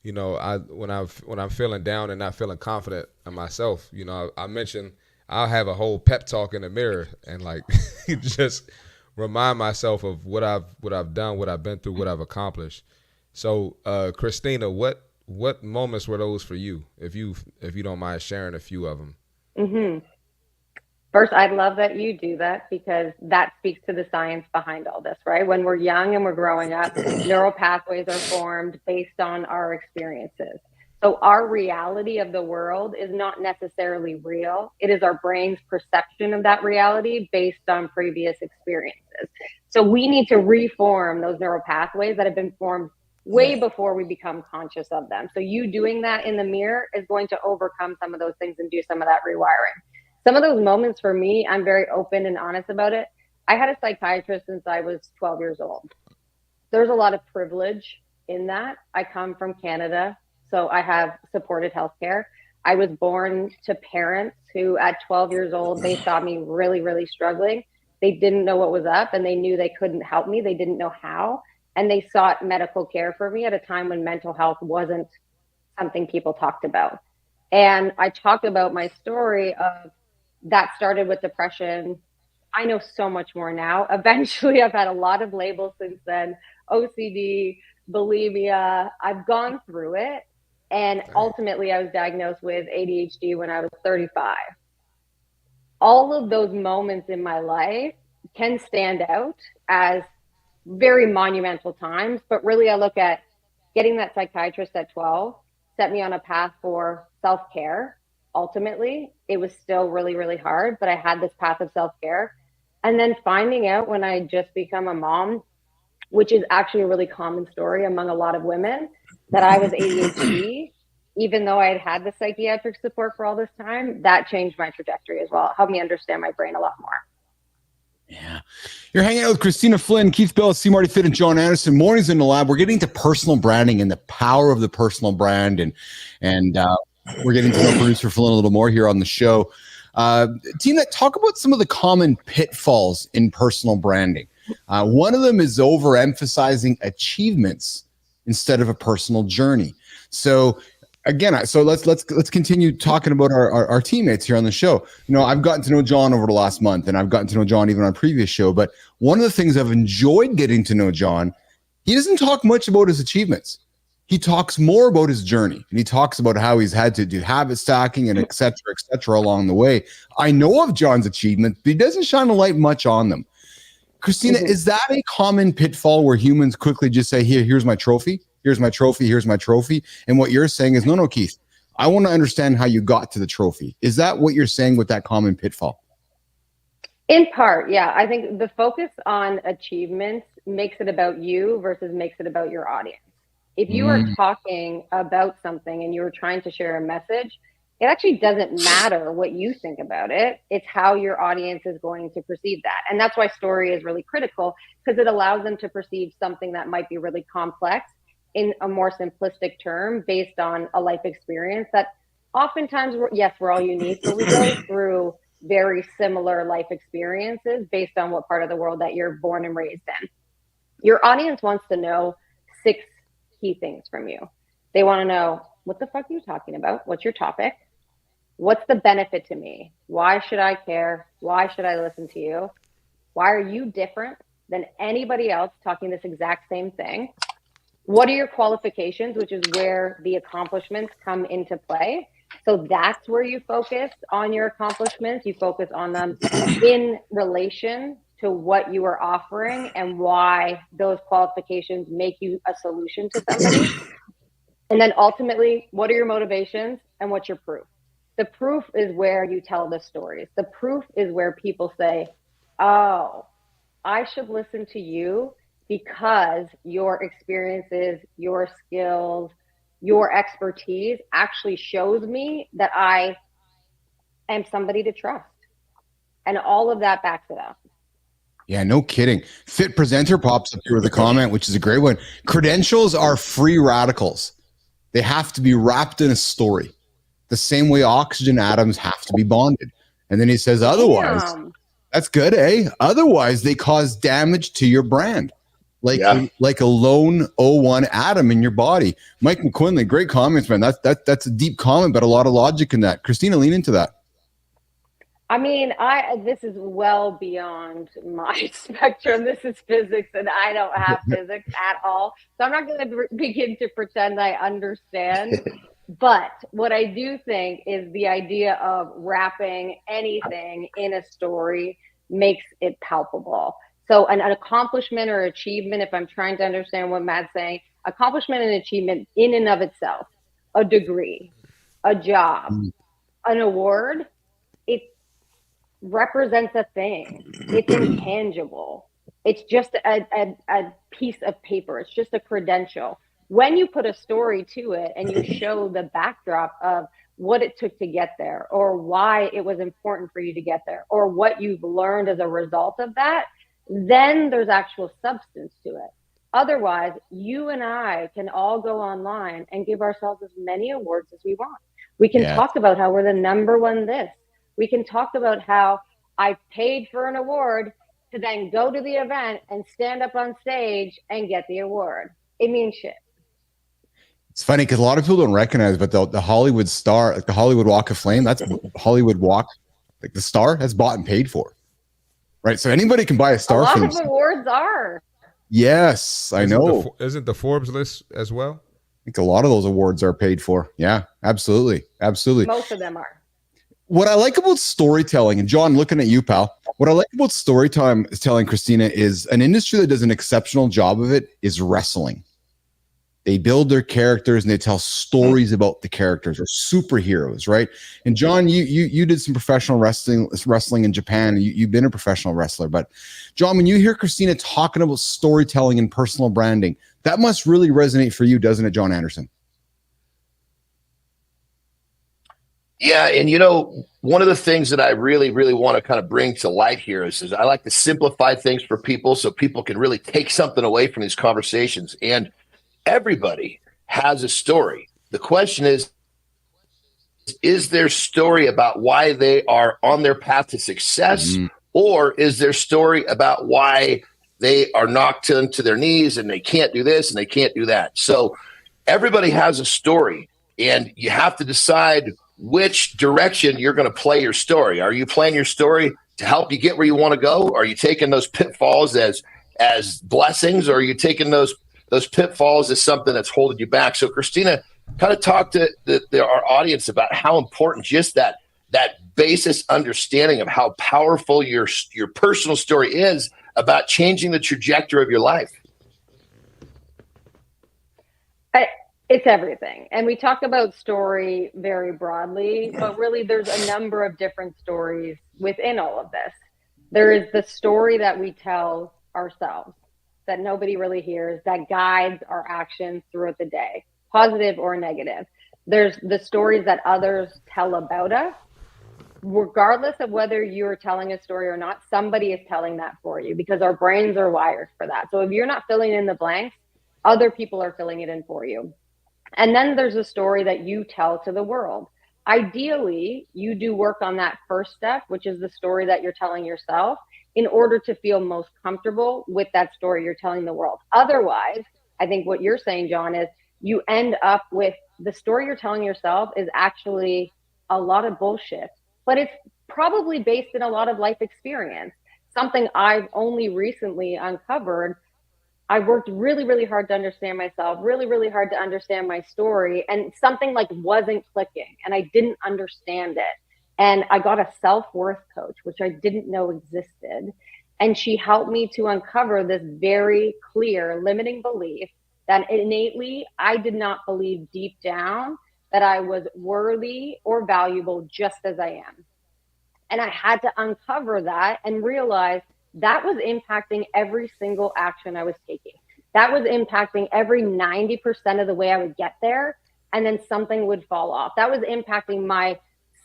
You know, when I'm feeling down and not feeling confident in myself, you know, I mentioned I'll have a whole pep talk in the mirror and like just remind myself of what I've done, what I've been through, what I've accomplished. So, Kristina, what moments were those for you? If you don't mind sharing a few of them. Mm-hmm. First, I love that you do that, because that speaks to the science behind all this, right? When we're young and we're growing up, neural pathways are formed based on our experiences. So our reality of the world is not necessarily real. It is our brain's perception of that reality based on previous experiences. So we need to reform those neural pathways that have been formed way before we become conscious of them. So you doing that in the mirror is going to overcome some of those things and do some of that rewiring. Some of those moments for me, I'm very open and honest about it. I had a psychiatrist since I was 12 years old. There's a lot of privilege in that. I come from Canada, so I have supported healthcare. I was born to parents who at 12 years old, they saw me really, really struggling. They didn't know what was up and they knew they couldn't help me. They didn't know how. And they sought medical care for me at a time when mental health wasn't something people talked about. And I talked about my story of that started with depression. I know so much more now. Eventually, I've had a lot of labels since then. OCD, bulimia. I've gone through it. And ultimately, I was diagnosed with ADHD when I was 35. All of those moments in my life can stand out as very monumental times, but really I look at getting that psychiatrist at 12 set me on a path for self-care. Ultimately, it was still really, really hard, but I had this path of self-care. And then finding out when I just become a mom, which is actually a really common story among a lot of women, that I was ADHD, even though I had had the psychiatric support for all this time, that changed my trajectory as well. It helped me understand my brain a lot more. Yeah. You're hanging out with Kristina Flynn, Keith Bilous, C. Marty Fit, and Jon Andersen. Mornings in the Lab. We're getting to personal branding and the power of the personal brand. And we're getting to know producer Flynn a little more here on the show. Tina, talk about some of the common pitfalls in personal branding. One of them is overemphasizing achievements instead of a personal journey. So again, let's continue talking about our teammates here on the show. You know, I've gotten to know Jon over the last month, and I've gotten to know Jon even on a previous show. But one of the things I've enjoyed getting to know Jon, he doesn't talk much about his achievements. He talks more about his journey, and he talks about how he's had to do habit stacking and et cetera, along the way. I know of Jon's achievements, but he doesn't shine a light much on them. Kristina, is that a common pitfall where humans quickly just say, here's my trophy, here's my trophy, here's my trophy? And what you're saying is, no, Keith, I want to understand how you got to the trophy. Is that what you're saying with that common pitfall? In part, yeah. I think the focus on achievements makes it about you versus makes it about your audience. If you are talking about something and you're trying to share a message, it actually doesn't matter what you think about it. It's how your audience is going to perceive that. And that's why story is really critical, because it allows them to perceive something that might be really complex in a more simplistic term based on a life experience that oftentimes, we're all unique, but we go through very similar life experiences based on what part of the world that you're born and raised in. Your audience wants to know 6 key things from you. They want to know, what the fuck are you talking about? What's your topic? What's the benefit to me? Why should I care? Why should I listen to you? Why are you different than anybody else talking this exact same thing? What are your qualifications, which is where the accomplishments come into play. So that's where you focus on your accomplishments. You focus on them in relation to what you are offering and why those qualifications make you a solution to somebody. And then ultimately, what are your motivations and what's your proof? The proof is where you tell the stories. The proof is where people say, oh, I should listen to you because your experiences, your skills, your expertise actually shows me that I am somebody to trust. And all of that backs it up. Yeah, no kidding. Fit Presenter pops up here with a comment, which is a great one. Credentials are free radicals. They have to be wrapped in a story, the same way oxygen atoms have to be bonded. And then he says, otherwise, that's good, eh? Otherwise, they cause damage to your brand, like a lone O1 atom in your body. Mike McQuinley, great comments, man. That's a deep comment, but a lot of logic in that. Kristina, lean into that. I mean, this is well beyond my spectrum. This is physics, and I don't have physics at all. So I'm not going to begin to pretend I understand. But what I do think is the idea of wrapping anything in a story makes it palpable. So an accomplishment or achievement, if I'm trying to understand what Matt's saying, accomplishment and achievement in and of itself, a degree, a job, an award, it represents a thing. It's intangible. It's just a piece of paper. It's just a credential. When you put a story to it and you show the backdrop of what it took to get there, or why it was important for you to get there, or what you've learned as a result of that, then there's actual substance to it. Otherwise, you and I can all go online and give ourselves as many awards as we want. We can talk about how we're the number one this. We can talk about how I paid for an award to then go to the event and stand up on stage and get the award. It means shit. It's funny because a lot of people don't recognize, but the Hollywood star, like the Hollywood Walk of Fame, that's Hollywood Walk, like the star, that's bought and paid for. Right? So anybody can buy a star. A lot of awards are. Yes, I know. Isn't the Forbes list as well? think a lot of those awards are paid for. Yeah, absolutely. Absolutely. Most of them are. What I like about storytelling, and John, looking at you, pal, what I like about storytelling, Kristina, is an industry that does an exceptional job of it is wrestling. They build their characters and they tell stories about the characters, or superheroes, right? And John, you did some professional wrestling in Japan. You've been a professional wrestler, but John, when you hear Kristina talking about storytelling and personal branding, that must really resonate for you, doesn't it, Jon Andersen? Yeah, and one of the things that I really, really want to kind of bring to light here is I like to simplify things for people so people can really take something away from these conversations. And everybody has a story. The question is their story about why they are on their path to success, or is their story about why they are knocked into their knees and they can't do this and they can't do that? So everybody has a story, and you have to decide which direction you're going to play your story. Are you playing your story to help you get where you want to go? Are you taking those pitfalls as blessings, or are you taking those pitfalls as something that's holding you back? So Kristina, kind of talk to our audience about how important just that basis understanding of how powerful your personal story is about changing the trajectory of your life. It's everything. And we talk about story very broadly, but really there's a number of different stories within all of this. There is the story that we tell ourselves that nobody really hears, that guides our actions throughout the day, positive or negative. There's the stories that others tell about us. Regardless of whether you're telling a story or not, somebody is telling that for you, because our brains are wired for that. So if you're not filling in the blanks, other people are filling it in for you. And then there's a story that you tell to the world. Ideally, you do work on that first step, which is the story that you're telling yourself, in order to feel most comfortable with that story you're telling the world. Otherwise, I think what you're saying, John, is you end up with the story you're telling yourself is actually a lot of bullshit, but it's probably based in a lot of life experience. Something I've only recently uncovered. I worked really, really hard to understand myself, really, really hard to understand my story, and something like wasn't clicking, and I didn't understand it. And I got a self-worth coach, which I didn't know existed. And she helped me to uncover this very clear limiting belief that innately I did not believe deep down that I was worthy or valuable just as I am. And I had to uncover that and realize that was impacting every single action I was taking. That was impacting every 90% of the way I would get there, and then something would fall off. That was impacting my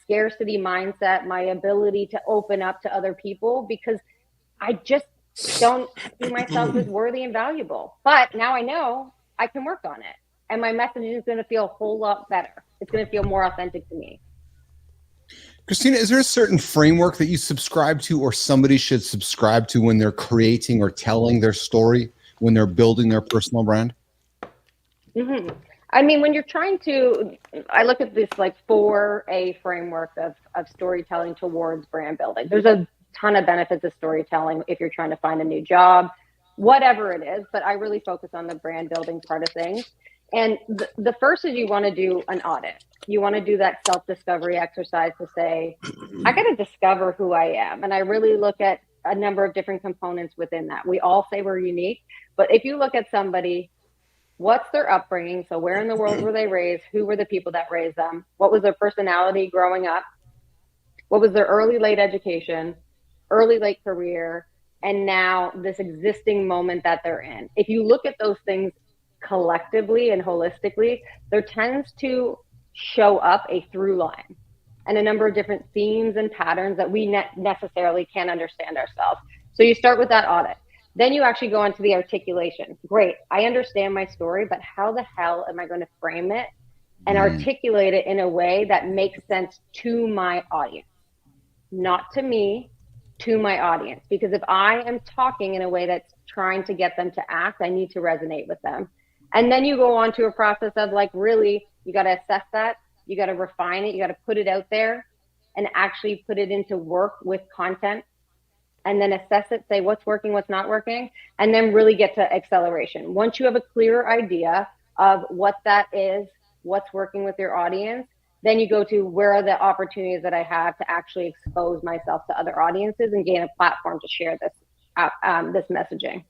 scarcity mindset, my ability to open up to other people, because I just don't see myself as worthy and valuable. But now I know I can work on it, and my message is going to feel a whole lot better. It's going to feel more authentic to me. Kristina, is there a certain framework that you subscribe to, or somebody should subscribe to, when they're creating or telling their story, when they're building their personal brand? Mm-hmm. I mean, when you're trying to, I look at this like 4A framework of storytelling towards brand building. There's a ton of benefits of storytelling if you're trying to find a new job, whatever it is, but I really focus on the brand building part of things. And the first is you want to do an audit. You want to do that self-discovery exercise to say, I got to discover who I am. And I really look at a number of different components within that. We all say we're unique, but if you look at somebody, what's their upbringing? So where in the world were they raised? Who were the people that raised them? What was their personality growing up? What was their early, late education, early, late career, and now this existing moment that they're in? If you look at those things collectively and holistically, there tends to show up a through line and a number of different themes and patterns that we necessarily can't understand ourselves. So you start with that audit. Then you actually go into the articulation. Great, I understand my story, but how the hell am I going to frame it and articulate it in a way that makes sense to my audience? Not to me, to my audience. Because if I am talking in a way that's trying to get them to act, I need to resonate with them. And then you go on to a process of like, really, you got to assess that. You got to refine it. You got to put it out there and actually put it into work with content, and then assess it, say what's working, what's not working, and then really get to acceleration. Once you have a clear idea of what that is, what's working with your audience. Then you go to where are the opportunities that I have to actually expose myself to other audiences and gain a platform to share this messaging.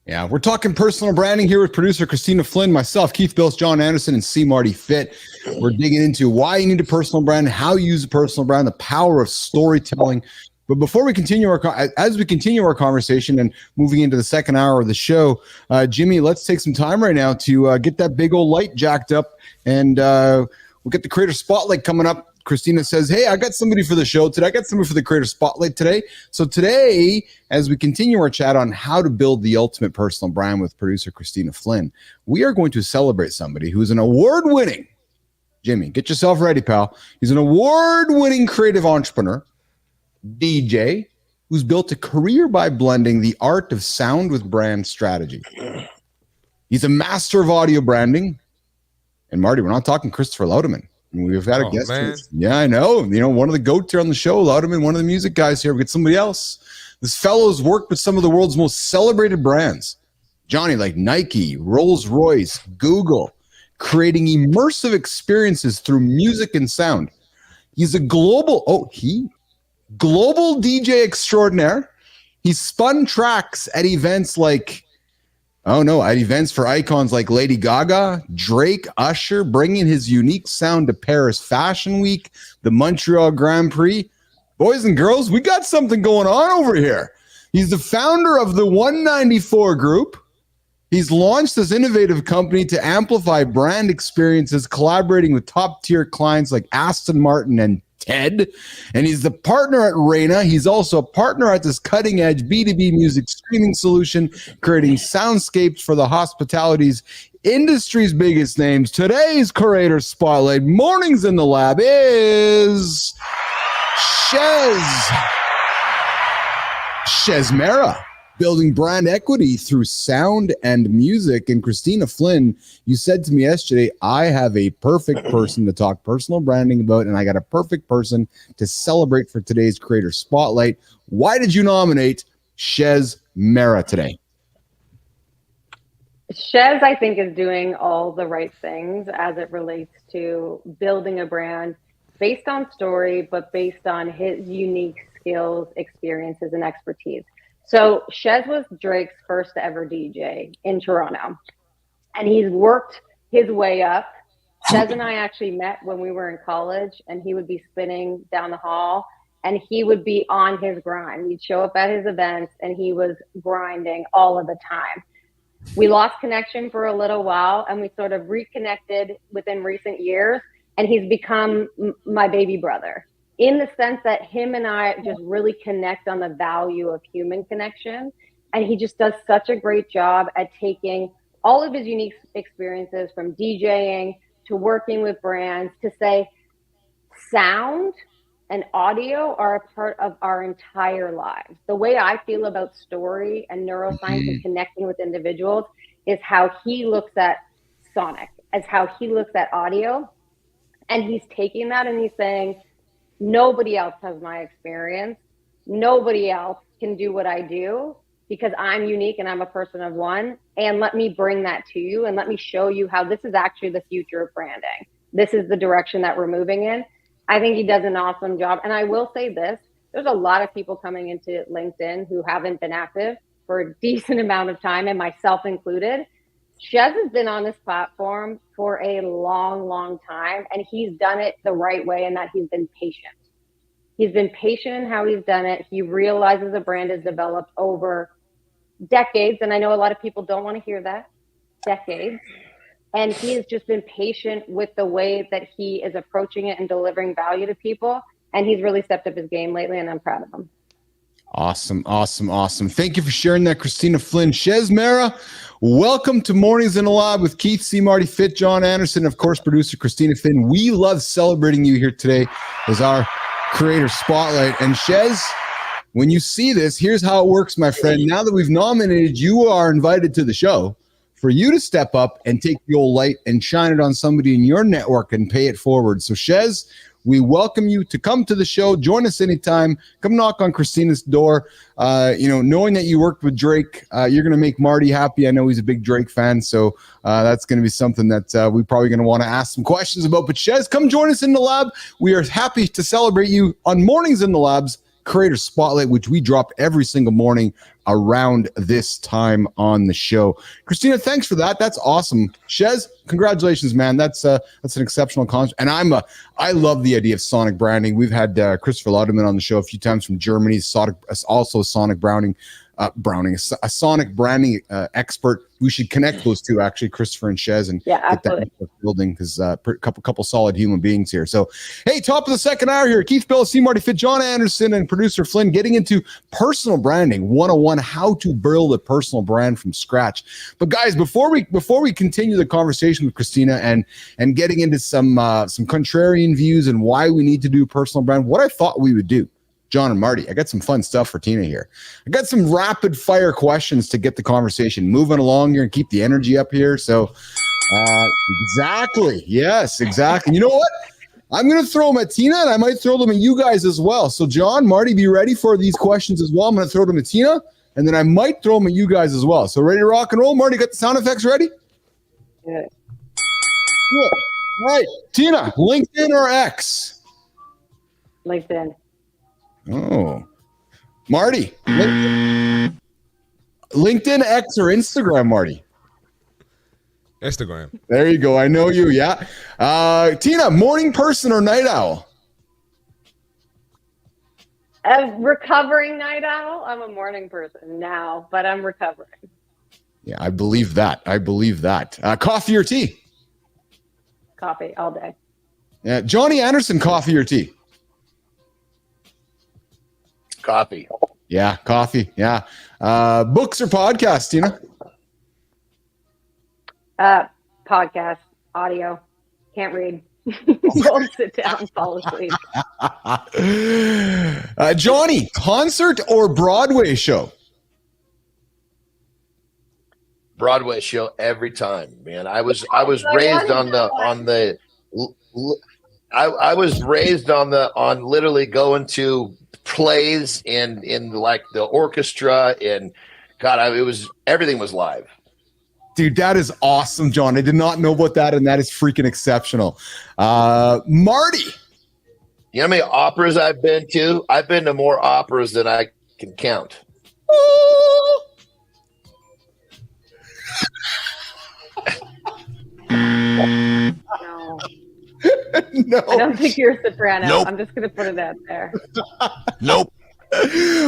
Yeah, we're talking personal branding here with producer Kristina Flynn, myself, Keith Bilous, Jon Andersen, and C. Marty Fit. We're digging into why you need a personal brand, how you use a personal brand, the power of storytelling. But before we continue as we continue our conversation and moving into the second hour of the show, Jimmy, let's take some time right now to get that big old light jacked up, and we'll get the Creator Spotlight coming up. Kristina says, hey, I got somebody for the show today. I got somebody for the Creator Spotlight today. So today, as we continue our chat on how to build the ultimate personal brand with producer Kristina Flynn, we are going to celebrate somebody who is an award-winning, Jimmy, get yourself ready, pal. He's an award-winning creative entrepreneur, DJ, who's built a career by blending the art of sound with brand strategy. He's a master of audio branding. And Marty, we're not talking Christopher Louderman. We've had a guest. Yeah, I know. You know, one of the goats here on the show, Louderman, one of the music guys here. We get somebody else. This fellow's worked with some of the world's most celebrated brands. Johnny, like Nike, Rolls-Royce, Google, creating immersive experiences through music and sound. He's a global DJ extraordinaire. He's spun tracks at events like at events for icons like Lady Gaga, Drake, Usher, bringing his unique sound to Paris Fashion Week, the Montreal Grand Prix. Boys and girls, we got something going on over here. He's the founder of the 194 Group. He's launched this innovative company to amplify brand experiences, collaborating with top-tier clients like Aston Martin and Ted, and he's the partner at Reina. He's also a partner at this cutting-edge B2B music streaming solution, creating soundscapes for the hospitality's industry's biggest names. Today's Creator Spotlight, Mornings in the Lab, is Shez Mera, building brand equity through sound and music. And Kristina Flynn, you said to me yesterday, I have a perfect person to talk personal branding about, and I got a perfect person to celebrate for today's Creator Spotlight. Why did you nominate Shez Mera today? Shez, I think, is doing all the right things as it relates to building a brand based on story, but based on his unique skills, experiences, and expertise. So Shez was Drake's first ever DJ in Toronto, and he's worked his way up. Shez and I actually met when we were in college, and he would be spinning down the hall, and he would be on his grind. He'd show up at his events, and he was grinding all of the time. We lost connection for a little while, and we sort of reconnected within recent years, and he's become my baby brother, in the sense that him and I just really connect on the value of human connection. And he just does such a great job at taking all of his unique experiences, from DJing to working with brands, to say sound and audio are a part of our entire lives. The way I feel about story and neuroscience and connecting with individuals is how he looks at sonic, as how he looks at audio. And he's taking that and he's saying, nobody else has my experience. Nobody else can do what I do, because I'm unique and I'm a person of one. And let me bring that to you, and let me show you how this is actually the future of branding. This is the direction that we're moving in. I think he does an awesome job. And I will say this, there's a lot of people coming into LinkedIn who haven't been active for a decent amount of time, and myself included. Shez has been on this platform for a long, long time, and he's done it the right way, in that he's been patient. He's been patient in how he's done it. He realizes a brand is developed over decades, and I know a lot of people don't want to hear that, decades. And he has just been patient with the way that he is approaching it and delivering value to people. And he's really stepped up his game lately, and I'm proud of him. Awesome, awesome, awesome. Thank you for sharing that, Kristina Flynn. Shez Mera, welcome to Mornings in the Lab with Keith, C. Marty Fit, Jon Andersen, of course, producer Kristina Flynn. We love celebrating you here today as our Creator Spotlight. And Shez, when you see this, here's how it works, my friend. Now that we've nominated, you are invited to the show. for you to step up and take the old light and shine it on somebody in your network and pay it forward. So Shez, we welcome you to come to the show. Join us anytime. Come knock on Kristina's door. Knowing that you worked with Drake, you're going to make Marty happy. I know he's a big Drake fan, so that's going to be something that we're probably going to want to ask some questions about. But Shez, come join us in the lab. We are happy to celebrate you on Mornings in the Lab's Creator Spotlight, which we drop every single morning around this time on the show. Kristina, thanks for that. That's awesome. Shez, congratulations, man. That's an exceptional concept. And I love the idea of sonic branding. We've had Christopher Lauderman on the show a few times from Germany, also sonic branding, a sonic branding expert. We should connect those two, actually, Christopher and Shez, and get that building, because a couple solid human beings here. So, hey, top of the second hour here, Keith Bilous, Marty Fit, Jon Andersen, and producer Flynn getting into personal branding 101, how to build a personal brand from scratch. But guys, before we continue the conversation with Kristina and getting into some contrarian views and why we need to do personal brand, what I thought we would do, Jon and Marty, I got some fun stuff for Tina here. I got some rapid fire questions to get the conversation moving along here and keep the energy up here. So, exactly. Yes, exactly. You know what? I'm going to throw them at Tina, and I might throw them at you guys as well. So, Jon, Marty, be ready for these questions as well. I'm going to throw them at Tina, and then I might throw them at you guys as well. So, ready to rock and roll? Marty, got the sound effects ready? Yeah. Cool. All right. Tina, LinkedIn or X? LinkedIn. Oh, Marty, LinkedIn, X or Instagram, Marty? Instagram. There you go. I know you. Yeah. Tina, morning person or night owl? A recovering night owl. I'm a morning person now, but I'm recovering. Yeah, I believe that. Coffee or tea? Coffee all day. Yeah, Johnny Anderson, coffee or tea? Coffee. Yeah, coffee. Yeah. Books or podcasts, Tina? Podcast, audio. Can't read. Won't sit down and fall asleep. Johnny, concert or Broadway show? Broadway show every time, man. I was raised on literally going to plays and in like the orchestra, and God, everything was live. Dude, that is awesome, Jon. I did not know about that, and that is freaking exceptional. Marty. You know how many operas I've been to? I've been to more operas than I can count. No. No. I don't think you're a soprano. Nope. I'm just going to put it out there. Nope.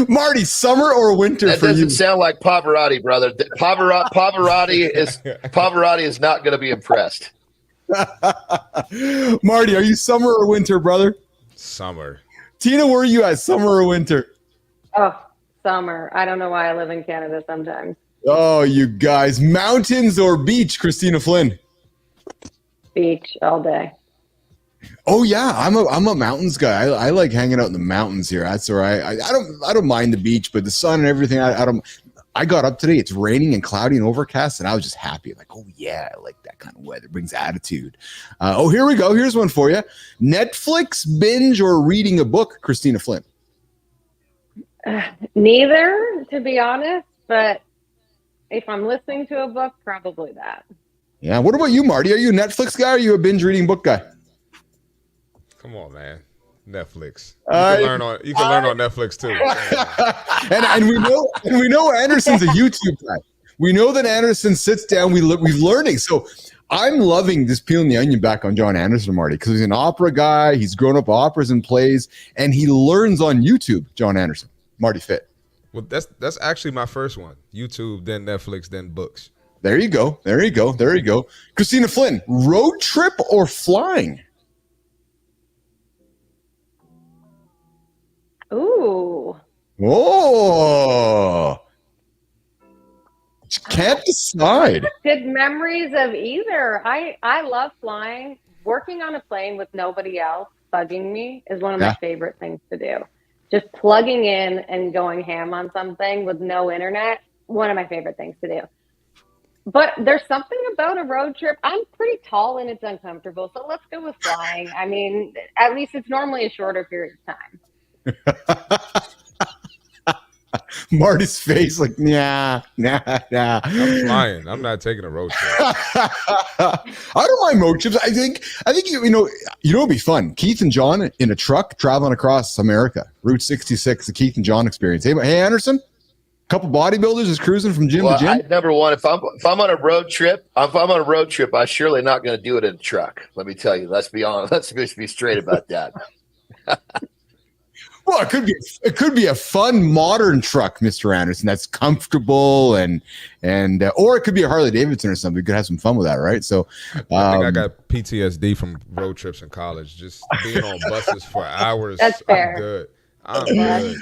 Marty, summer or winter That for you? doesn't sound like Pavarotti, brother. Pavarotti is not going to be impressed. Marty, are you summer or winter, brother? Summer. Tina, where are you at, summer or winter? Oh, summer. I don't know why I live in Canada sometimes. Oh, you guys. Mountains or beach, Kristina Flynn? Beach all day. Oh yeah, I'm a mountains guy. I like hanging out in the mountains here. That's all right. I don't mind the beach, but the sun and everything. I got up today. It's raining and cloudy and overcast, and I was just happy. Like, oh yeah, I like that kind of weather. It brings attitude. Here we go. Here's one for you: Netflix binge or reading a book, Kristina Flynn? Neither, to be honest. But if I'm listening to a book, probably that. Yeah. What about you, Marty? Are you a Netflix guy or are you a binge reading book guy? Come on, man. Netflix. You can learn on Netflix too. and we know Anderson's a YouTube guy. We know that Andersen sits down. We've learning. So I'm loving this peeling the onion back on Jon Andersen, Marty, because he's an opera guy. He's grown up operas and plays, and he learns on YouTube. Jon Andersen, Marty Fit. Well, that's actually my first one. YouTube, then Netflix, then books. There you go. Kristina Flynn, road trip or flying? Ooh. Oh. Can't decide. Good memories of either. I love flying. Working on a plane with nobody else bugging me is one of my favorite things to do. Just plugging in and going ham on something with no internet, one of my favorite things to do. But there's something about a road trip. I'm pretty tall and it's uncomfortable, so let's go with flying. I mean, at least it's normally a shorter period of time. Marty's face, like, nah. I'm flying. I'm not taking a road trip. I don't mind road trips. I think you know it'd be fun. Keith and Jon in a truck traveling across America, Route 66, the Keith and Jon experience. Hey, Anderson, a couple bodybuilders is cruising from gym to gym. Number one, if I'm on a road trip, I'm surely not going to do it in a truck. Let me tell you. Let's be honest. Let's just be straight about that. Well, it could be a fun modern truck, Mr. Anderson, that's comfortable and or it could be a Harley Davidson or something. We could have some fun with that, right? So I think I got PTSD from road trips in college, just being on buses for hours. That's fair. I'm good.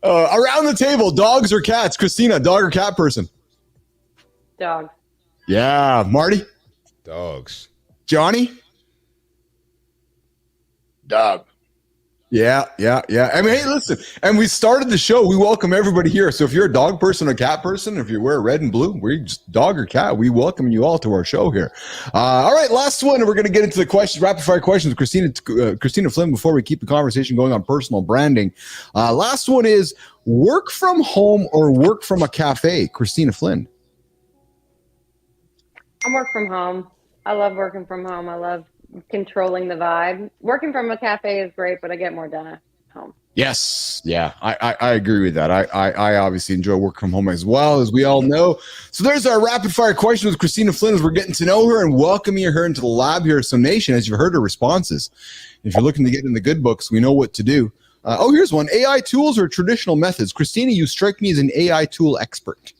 Around the table, dogs or cats? Kristina, dog or cat person? Dog. Yeah, Marty? Dogs. Johnny? Dog. Yeah. I mean, hey, listen, and we started the show. We welcome everybody here. So if you're a dog person or cat person, if you wear red and blue, we're just dog or cat. We welcome you all to our show here. All right, last one. We're going to get into the questions, rapid fire questions with Kristina Flynn before we keep the conversation going on personal branding. Last one is work from home or work from a cafe. Kristina Flynn. I work from home. I love working from home. I love controlling the vibe. Working from a cafe is great, but I get more done at home. Yes. Yeah, I agree with that. I obviously enjoy work from home as well, as we all know. So there's our rapid fire question with Kristina Flynn as we're getting to know her and welcoming her into the lab here at Some Nation. As you've heard her responses, if you're looking to get in the good books, we know what to do. Here's one. AI tools or traditional methods? Kristina, you strike me as an AI tool expert.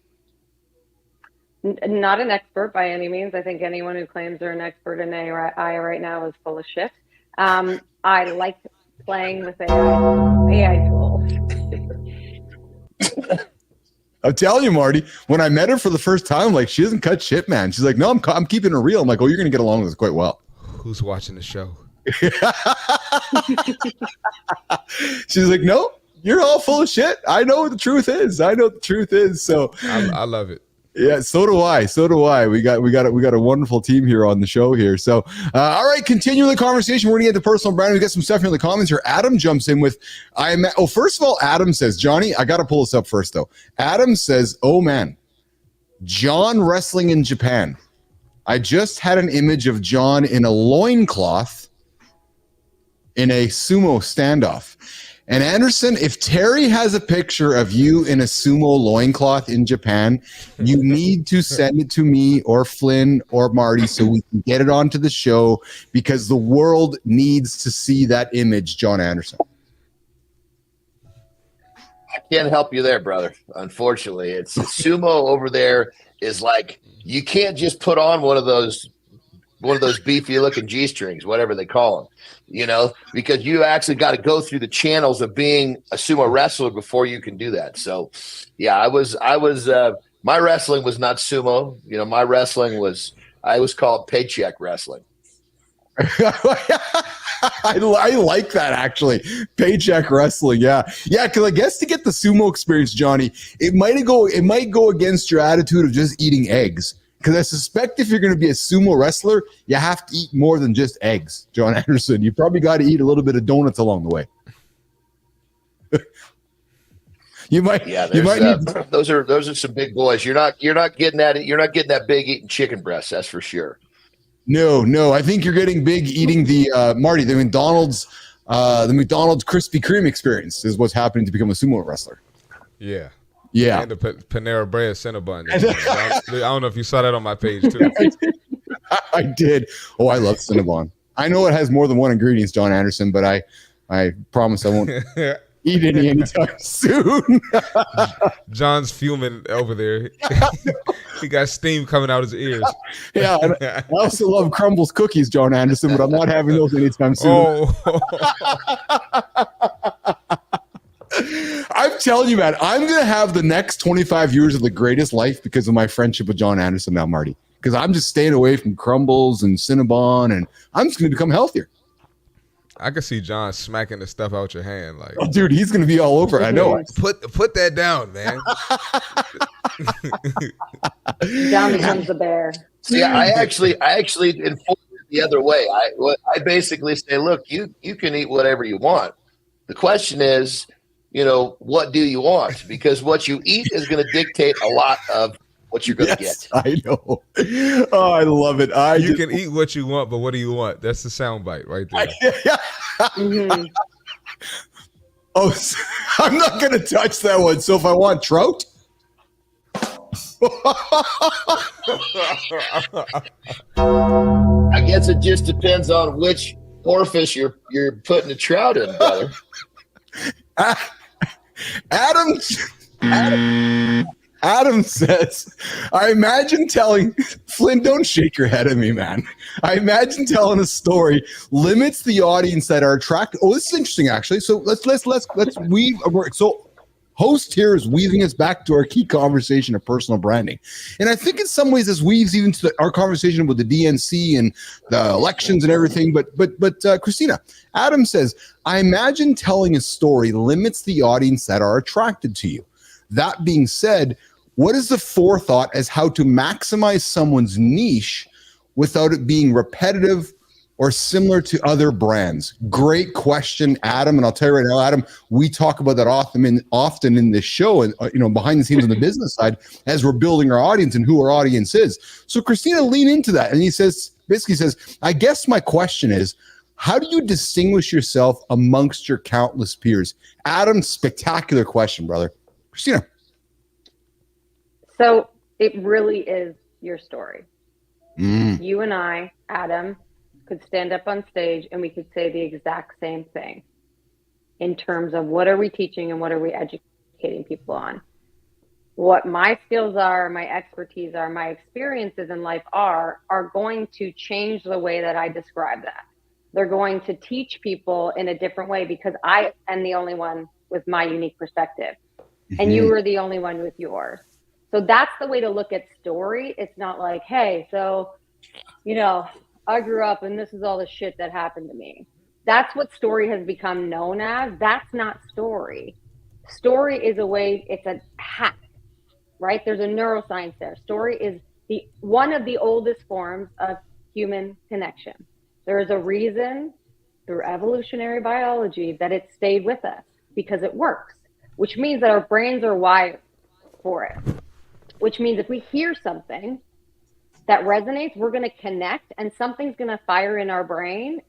Not an expert by any means. I think anyone who claims they're an expert in AI right now is full of shit. I like playing with AI tools. I'm telling you, Marty, when I met her for the first time, like, she doesn't cut shit, man. She's like, no, I'm keeping it real. I'm like, oh, you're going to get along with this quite well. Who's watching the show? She's like, no, you're all full of shit. I know what the truth is. So I love it. Yeah, so do I. We got a wonderful team here on the show here. So, all right, continuing the conversation. We're gonna get to personal branding. We got some stuff here in the comments here. Adam jumps in with, first of all, Adam says, Johnny, I got to pull this up first though. Adam says, oh man, Jon wrestling in Japan. I just had an image of Jon in a loincloth in a sumo standoff. And Anderson, if Terry has a picture of you in a sumo loincloth in Japan, you need to send it to me or Flynn or Marty so we can get it onto the show because the world needs to see that image, Jon Andersen. I can't help you there, brother. Unfortunately, it's sumo over there is like you can't just put on one of those beefy looking G-strings, whatever they call them, because you actually got to go through the channels of being a sumo wrestler before you can do that. So yeah, I was my wrestling was not sumo. My wrestling was, I always call it paycheck wrestling. I like that actually. Paycheck wrestling. Yeah. Cause I guess to get the sumo experience, Johnny, it might go against your attitude of just eating eggs. Because I suspect if you're going to be a sumo wrestler, you have to eat more than just eggs, Jon Andersen. You probably got to eat a little bit of donuts along the way. you might. Those are some big boys. You're not getting that. You're not getting that big eating chicken breast. That's for sure. No. I think you're getting big eating the Marty, the McDonald's Krispy Kreme experience is what's happening to become a sumo wrestler. Yeah. Yeah. And the Panera Bread Cinnabon. I don't know if you saw that on my page too. I did. Oh, I love Cinnabon. I know it has more than one ingredients, Jon Andersen, but I promise I won't eat any anytime soon. John's fuming over there. He got steam coming out his ears. Yeah, I also love Crumbles cookies, Jon Andersen, but I'm not having those anytime soon. I'm telling you, man, I'm going to have the next 25 years of the greatest life because of my friendship with Jon Andersen now, Marty. Because I'm just staying away from Crumbles and Cinnabon, and I'm just going to become healthier. I can see John smacking the stuff out your hand. Like, Oh, dude, he's going to be all over. I know. Put that down, man. John becomes the bear. See, I actually enforce it the other way. I basically say, look, you can eat whatever you want. The question is, what do you want? Because what you eat is going to dictate a lot of what you're going to get. I know. Oh, I love it. You can eat what you want, but what do you want? That's the soundbite right there. Mm-hmm. Oh, I'm not going to touch that one. So if I want trout, I guess it just depends on which orifice you're putting the trout in, brother. Adam says, I imagine telling Flynn, don't shake your head at me, man. I imagine telling a story limits the audience that are attracted. Oh, this is interesting, actually. So let's weave. So host here is weaving us back to our key conversation of personal branding. And I think in some ways this weaves even to our conversation with the DNC and the elections and everything. But Kristina, Adam says, I imagine telling a story limits the audience that are attracted to you. That being said, what is the forethought as how to maximize someone's niche without it being repetitive or similar to other brands? Great question, Adam. And I'll tell you right now, Adam, we talk about that often in this show and behind the scenes on the business side as we're building our audience and who our audience is. So Kristina, lean into that. And he basically says, I guess my question is, how do you distinguish yourself amongst your countless peers? Adam, spectacular question, brother. Kristina. So it really is your story. You and I, Adam, could stand up on stage and we could say the exact same thing in terms of what are we teaching and what are we educating people on. What my skills are, my expertise are, my experiences in life are going to change the way that I describe that. They're going to teach people in a different way because I am the only one with my unique perspective. And you were the only one with yours. So that's the way to look at story. It's not like, hey, so, I grew up and this is all the shit that happened to me. That's what story has become known as. That's not story. Story is it's a hack, right? There's a neuroscience there. Story is one of the oldest forms of human connection. There is a reason through evolutionary biology that it stayed with us because it works. Which means that our brains are wired for it. Which means if we hear something that resonates, we're going to connect and something's going to fire in our brain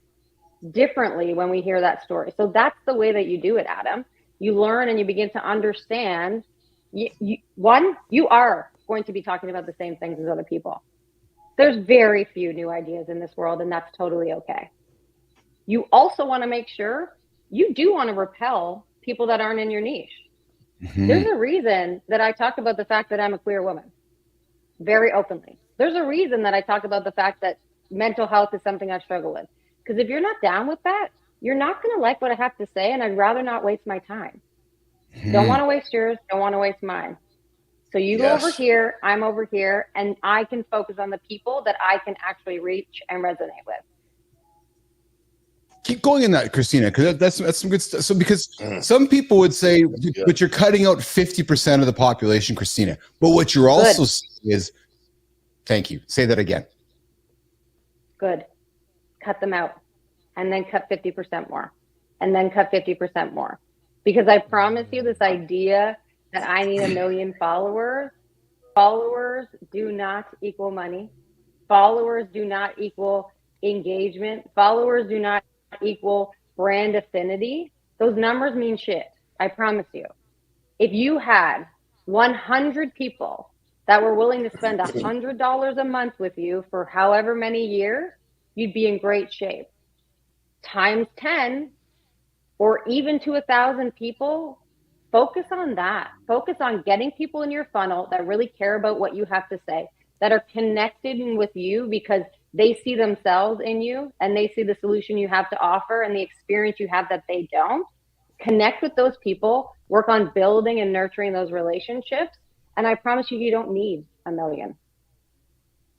differently when we hear that story. So that's the way that you do it, Adam. You learn and you begin to understand. You are going to be talking about the same things as other people. There's very few new ideas in this world, and that's totally okay. You also want to make sure you do want to repel people that aren't in your niche. There's a reason that I talk about the fact that I'm a queer woman very openly. There's a reason that I talk about the fact that mental health is something I struggle with. Because if you're not down with that, you're not going to like what I have to say, and I'd rather not waste my time. Don't want to waste yours, don't want to waste mine. So you go over here, I'm over here, and I can focus on the people that I can actually reach and resonate with. Keep going in that, Kristina, because that's some good stuff. So because some people would say, but you're cutting out 50% of the population, Kristina. But what you're also saying is, thank you. Say that again. Good. Cut them out. And then cut 50% more. And then cut 50% more. Because I promise you this idea that I need 1 million followers do not equal money. Followers do not equal engagement. Followers do not equal brand affinity. Those numbers mean shit. I promise you. If you had 100 people that were willing to spend $100 a month with you for however many years, you'd be in great shape. Times 10 or even to 1,000 people, focus on that. Focus on getting people in your funnel that really care about what you have to say, that are connected with you because they see themselves in you and they see the solution you have to offer and the experience you have that they don't. Connect with those people, work on building and nurturing those relationships. And I promise you, you don't need 1 million.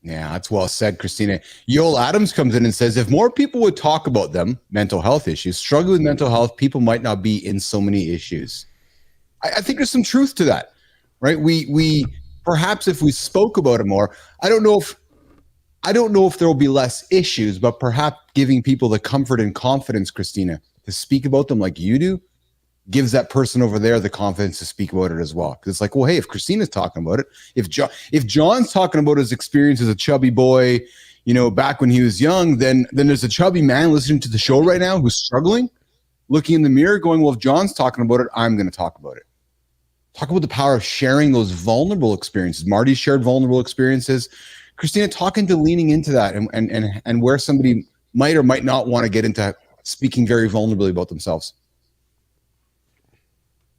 Yeah, that's well said, Kristina. Yoel Adams comes in and says, if more people would talk about them, mental health issues, struggling with mental health, people might not be in so many issues. I think there's some truth to that, right? We perhaps if we spoke about it more, I don't know if there will be less issues, but perhaps giving people the comfort and confidence, Kristina, to speak about them like you do, gives that person over there the confidence to speak about it as well. Because it's like, well, hey, if Kristina's talking about it, if John's talking about his experience as a chubby boy, back when he was young, then there's a chubby man listening to the show right now who's struggling, looking in the mirror, going, well, if John's talking about it, I'm going to talk about it. Talk about the power of sharing those vulnerable experiences. Marty shared vulnerable experiences. Kristina, talking to leaning into that and where somebody might or might not want to get into speaking very vulnerably about themselves.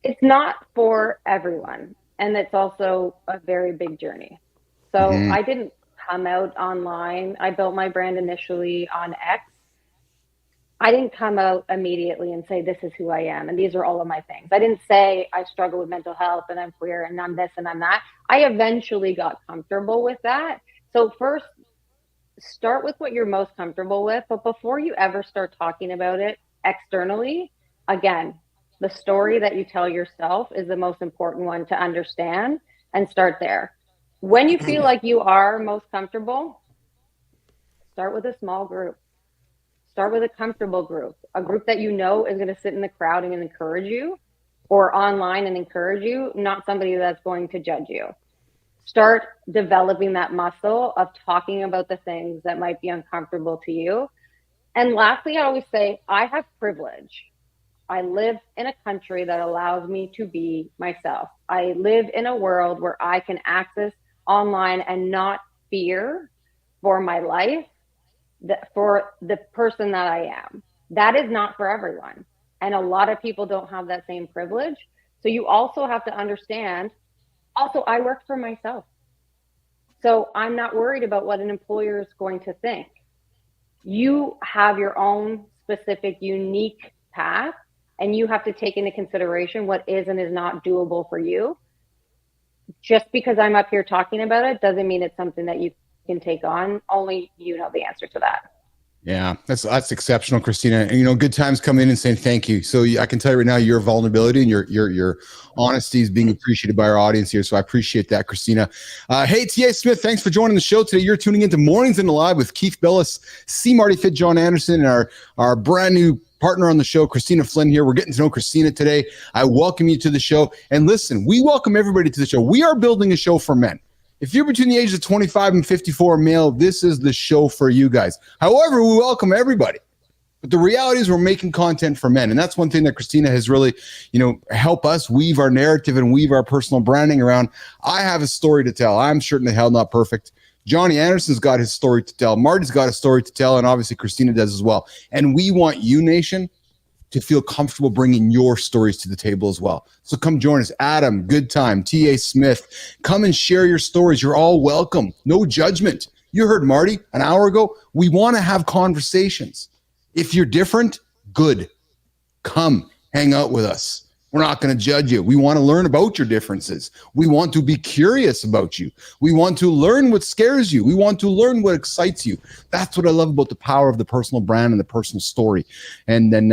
It's not for everyone. And it's also a very big journey. So I didn't come out online. I built my brand initially on X. I didn't come out immediately and say, this is who I am. And these are all of my things. I didn't say I struggle with mental health and I'm queer and I'm this and I'm that. I eventually got comfortable with that. So first, start with what you're most comfortable with. But before you ever start talking about it externally, again, the story that you tell yourself is the most important one to understand, and start there. When you feel like you are most comfortable, start with a small group. Start with a comfortable group, a group that is going to sit in the crowd and encourage you, or online and encourage you, not somebody that's going to judge you. Start developing that muscle of talking about the things that might be uncomfortable to you. And lastly, I always say, I have privilege. I live in a country that allows me to be myself. I live in a world where I can access online and not fear for my life, for the person that I am. That is not for everyone. And a lot of people don't have that same privilege. So you also have to understand, also, I work for myself. So I'm not worried about what an employer is going to think. You have your own specific, unique path, and you have to take into consideration what is and is not doable for you. Just because I'm up here talking about it doesn't mean it's something that you can take on. Only you know the answer to that. Yeah, that's exceptional, Kristina. And good times come in and saying thank you. So I can tell you right now, your vulnerability and your honesty is being appreciated by our audience here. So I appreciate that, Kristina. Hey, T.A. Smith, thanks for joining the show today. You're tuning into Mornings in the Live with Keith Bilous, C. Marty Fit, Jon Andersen, and our brand new partner on the show, Kristina Flynn here. We're getting to know Kristina today. I welcome you to the show. And listen, we welcome everybody to the show. We are building a show for men. If you're between the ages of 25 and 54 male, this is the show for you guys. However, we welcome everybody. But the reality is we're making content for men. And that's one thing that Kristina has really, helped us weave our narrative and weave our personal branding around. I have a story to tell. I'm certain the hell not perfect. Johnny Anderson's got his story to tell. Marty's got a story to tell. And obviously Kristina does as well. And we want you, nation, to feel comfortable bringing your stories to the table as well. So come join us. Adam, Good Time, T.A. Smith, come and share your stories. You're all welcome. No judgment. You heard Marty an hour ago. We want to have conversations. If you're different, good. Come hang out with us. We're not going to judge you. We want to learn about your differences. We want to be curious about you. We want to learn what scares you. We want to learn what excites you. That's what I love about the power of the personal brand and the personal story. And then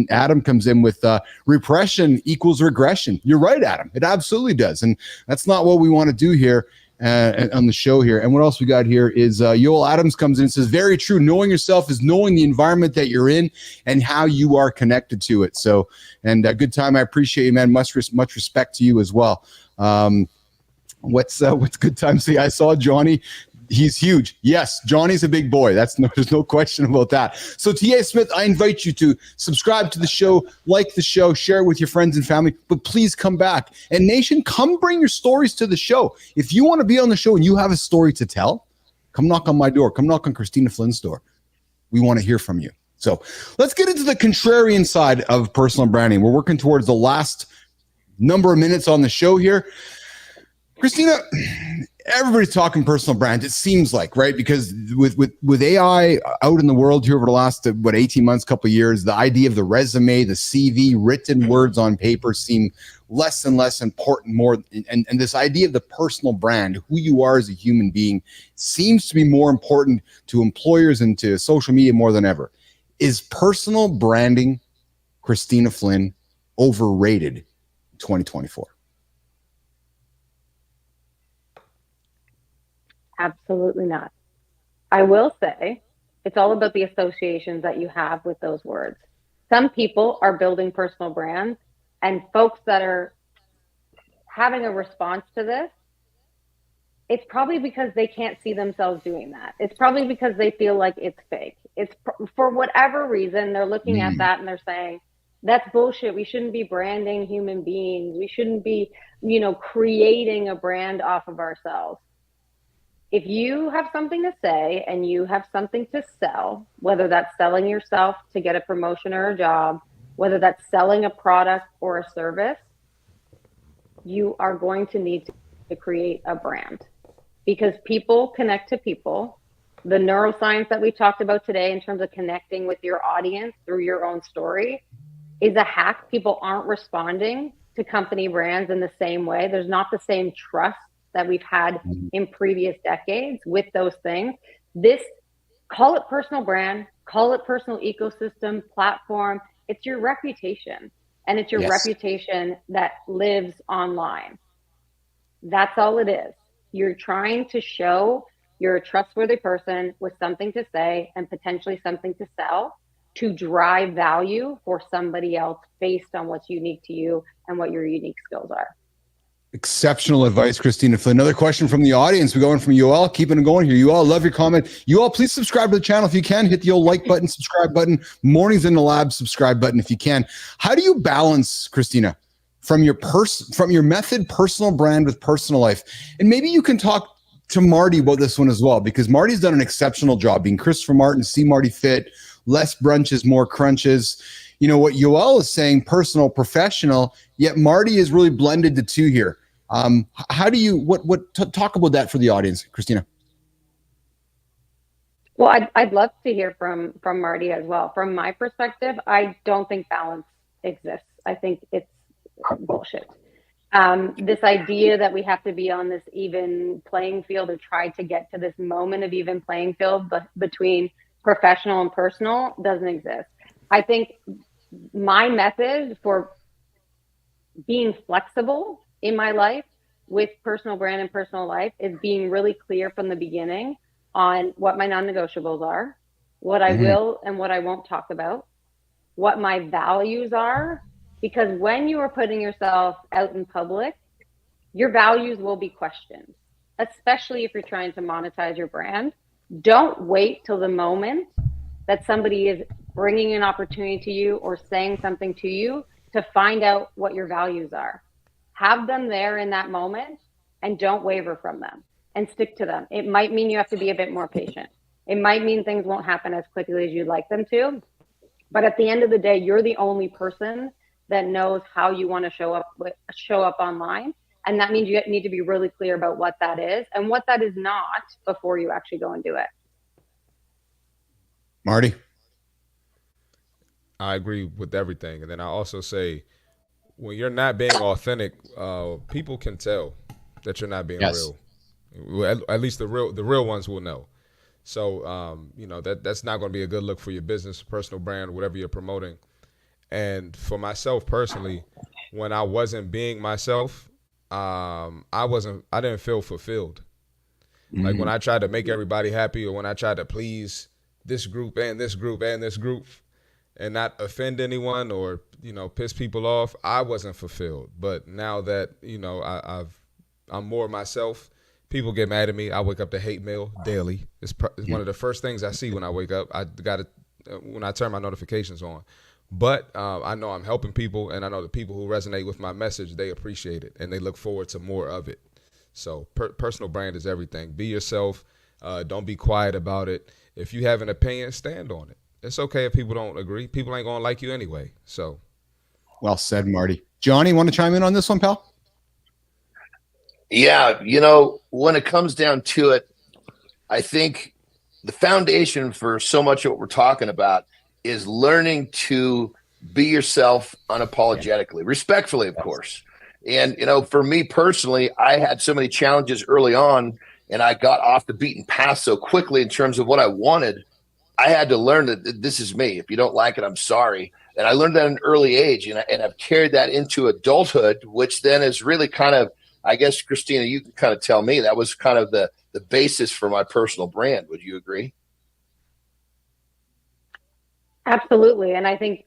Adam comes in with repression equals regression. You're right, Adam. It absolutely does. And that's not what we want to do here on the show here. And what else we got here is Yoel Adams comes in and says, very true. Knowing yourself is knowing the environment that you're in and how you are connected to it. So, and Good Time, I appreciate you, man. Much respect to you as well. What's Good Time? See, I saw Johnny. He's huge. Yes, Johnny's a big boy. There's no question about that. So T.A. Smith, I invite you to subscribe to the show, like the show, share it with your friends and family, but please come back. And nation, come bring your stories to the show. If you want to be on the show and you have a story to tell, come knock on my door. Come knock on Kristina Flynn's door. We want to hear from you. So let's get into the contrarian side of personal branding. We're working towards the last number of minutes on the show here. Kristina, everybody's talking personal brand. It seems like, right? Because with AI out in the world here over the last 18 months, couple of years, the idea of the resume, the CV, written words on paper seem less and less important. And this idea of the personal brand, who you are as a human being, seems to be more important to employers and to social media more than ever. Is personal branding, Kristina Flynn, overrated in 2024? Absolutely not. I will say it's all about the associations that you have with those words. Some people are building personal brands, and folks that are having a response to this, it's probably because they can't see themselves doing that. It's probably because they feel like it's fake. It's for whatever reason, they're looking at that and they're saying, that's bullshit. We shouldn't be branding human beings. We shouldn't be, creating a brand off of ourselves. If you have something to say and you have something to sell, whether that's selling yourself to get a promotion or a job, whether that's selling a product or a service, you are going to need to create a brand, because people connect to people. The neuroscience that we talked about today in terms of connecting with your audience through your own story is a hack. People aren't responding to company brands in the same way. There's not the same trust that we've had in previous decades with those things. Call it personal brand, call it personal ecosystem, platform. It's your reputation, and it's your reputation that lives online. That's all it is. You're trying to show you're a trustworthy person with something to say and potentially something to sell to drive value for somebody else based on what's unique to you and what your unique skills are. Exceptional advice, Kristina Flynn. Another question from the audience. We're going from Yoel, keeping it going here. Yoel, love your comment. Yoel, please subscribe to the channel if you can. Hit the old like button, subscribe button. Mornings in the Lab, subscribe button if you can. How do you balance, Kristina, from your method, personal brand with personal life? And maybe you can talk to Marty about this one as well, because Marty's done an exceptional job being Christopher Martin, See Marty Fit, less brunches, more crunches. What Yoel is saying, personal, professional, yet Marty is really blended the two here. How do you, talk about that for the audience, Kristina? Well, I'd love to hear from Marty as well. From my perspective, I don't think balance exists. I think it's bullshit. This idea that we have to be on this even playing field or try to get to this moment of even playing field between professional and personal doesn't exist. I think my method for being flexible in my life with personal brand and personal life is being really clear from the beginning on what my non-negotiables are, what I will and what I won't talk about, what my values are, because when you are putting yourself out in public, your values will be questioned, especially if you're trying to monetize your brand. Don't wait till the moment that somebody is bringing an opportunity to you or saying something to you to find out what your values are. Have them there in that moment and don't waver from them and stick to them. It might mean you have to be a bit more patient. It might mean things won't happen as quickly as you'd like them to. But at the end of the day, you're the only person that knows how you want to show up online. And that means you need to be really clear about what that is and what that is not before you actually go and do it. Marty? I agree with everything. And then I also say, when you're not being authentic, people can tell that you're not being real. Well, at least the real ones will know. So, that's not going to be a good look for your business, personal brand, whatever you're promoting. And for myself personally, when I wasn't being myself, I didn't feel fulfilled. Like when I tried to make everybody happy, or when I tried to please this group and this group and this group and not offend anyone or, piss people off, I wasn't fulfilled. But now that, I'm more myself, people get mad at me. I wake up to hate mail daily. It's one of the first things I see when I wake up. When I turn my notifications on. But I know I'm helping people, and I know the people who resonate with my message, they appreciate it, and they look forward to more of it. So personal brand is everything. Be yourself. Don't be quiet about it. If you have an opinion, stand on it. It's okay if people don't agree. People ain't going to like you anyway. So, well said, Marty. Johnny, want to chime in on this one, pal? Yeah, when it comes down to it, I think the foundation for so much of what we're talking about is learning to be yourself unapologetically, respectfully, of course. And, for me personally, I had so many challenges early on, and I got off the beaten path so quickly in terms of what I wanted. I had to learn that this is me. If you don't like it, I'm sorry. And I learned that at an early age, and I've carried that into adulthood, which then is really kind of, I guess, Kristina, you can kind of tell me that was kind of the basis for my personal brand. Would you agree? Absolutely. And I think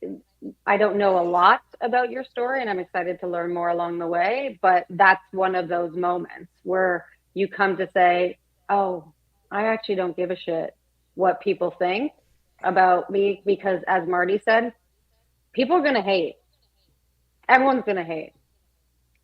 I don't know a lot about your story, and I'm excited to learn more along the way, but that's one of those moments where you come to say, oh, I actually don't give a shit what people think about me, because as Marty said, people are going to hate. Everyone's going to hate.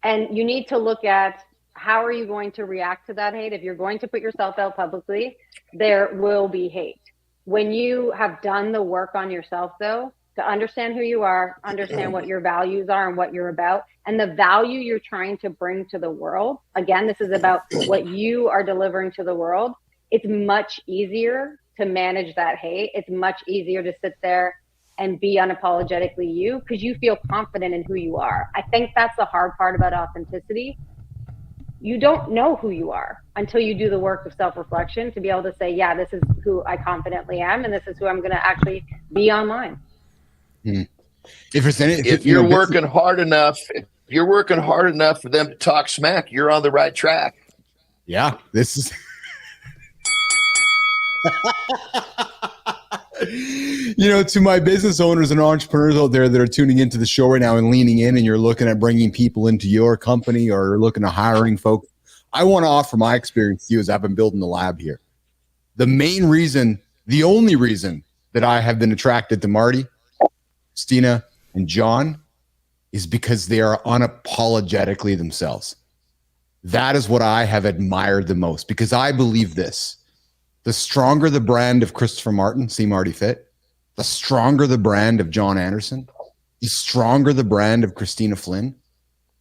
And you need to look at, how are you going to react to that hate? If you're going to put yourself out publicly, there will be hate. When you have done the work on yourself, though, to understand who you are, understand what your values are and what you're about, and the value you're trying to bring to the world. Again, this is about what you are delivering to the world. It's much easier to manage that hate. It's much easier to sit there and be unapologetically you, because you feel confident in who you are. I think that's the hard part about authenticity. You don't know who you are until you do the work of self-reflection to be able to say, yeah, this is who I confidently am, and this is who I'm going to actually be online. If you're working hard enough for them to talk smack, you're on the right track. Yeah, this is to my business owners and entrepreneurs out there that are tuning into the show right now and leaning in, and you're looking at bringing people into your company or looking at hiring folks, I want to offer my experience to you as I've been building the lab here. The only reason that I have been attracted to Marty, Kristina, and Jon is because they are unapologetically themselves. That is what I have admired the most, because I believe this. The stronger the brand of Christopher Martin, see Marty Fit, the stronger the brand of Jon Andersen, the stronger the brand of Kristina Flynn,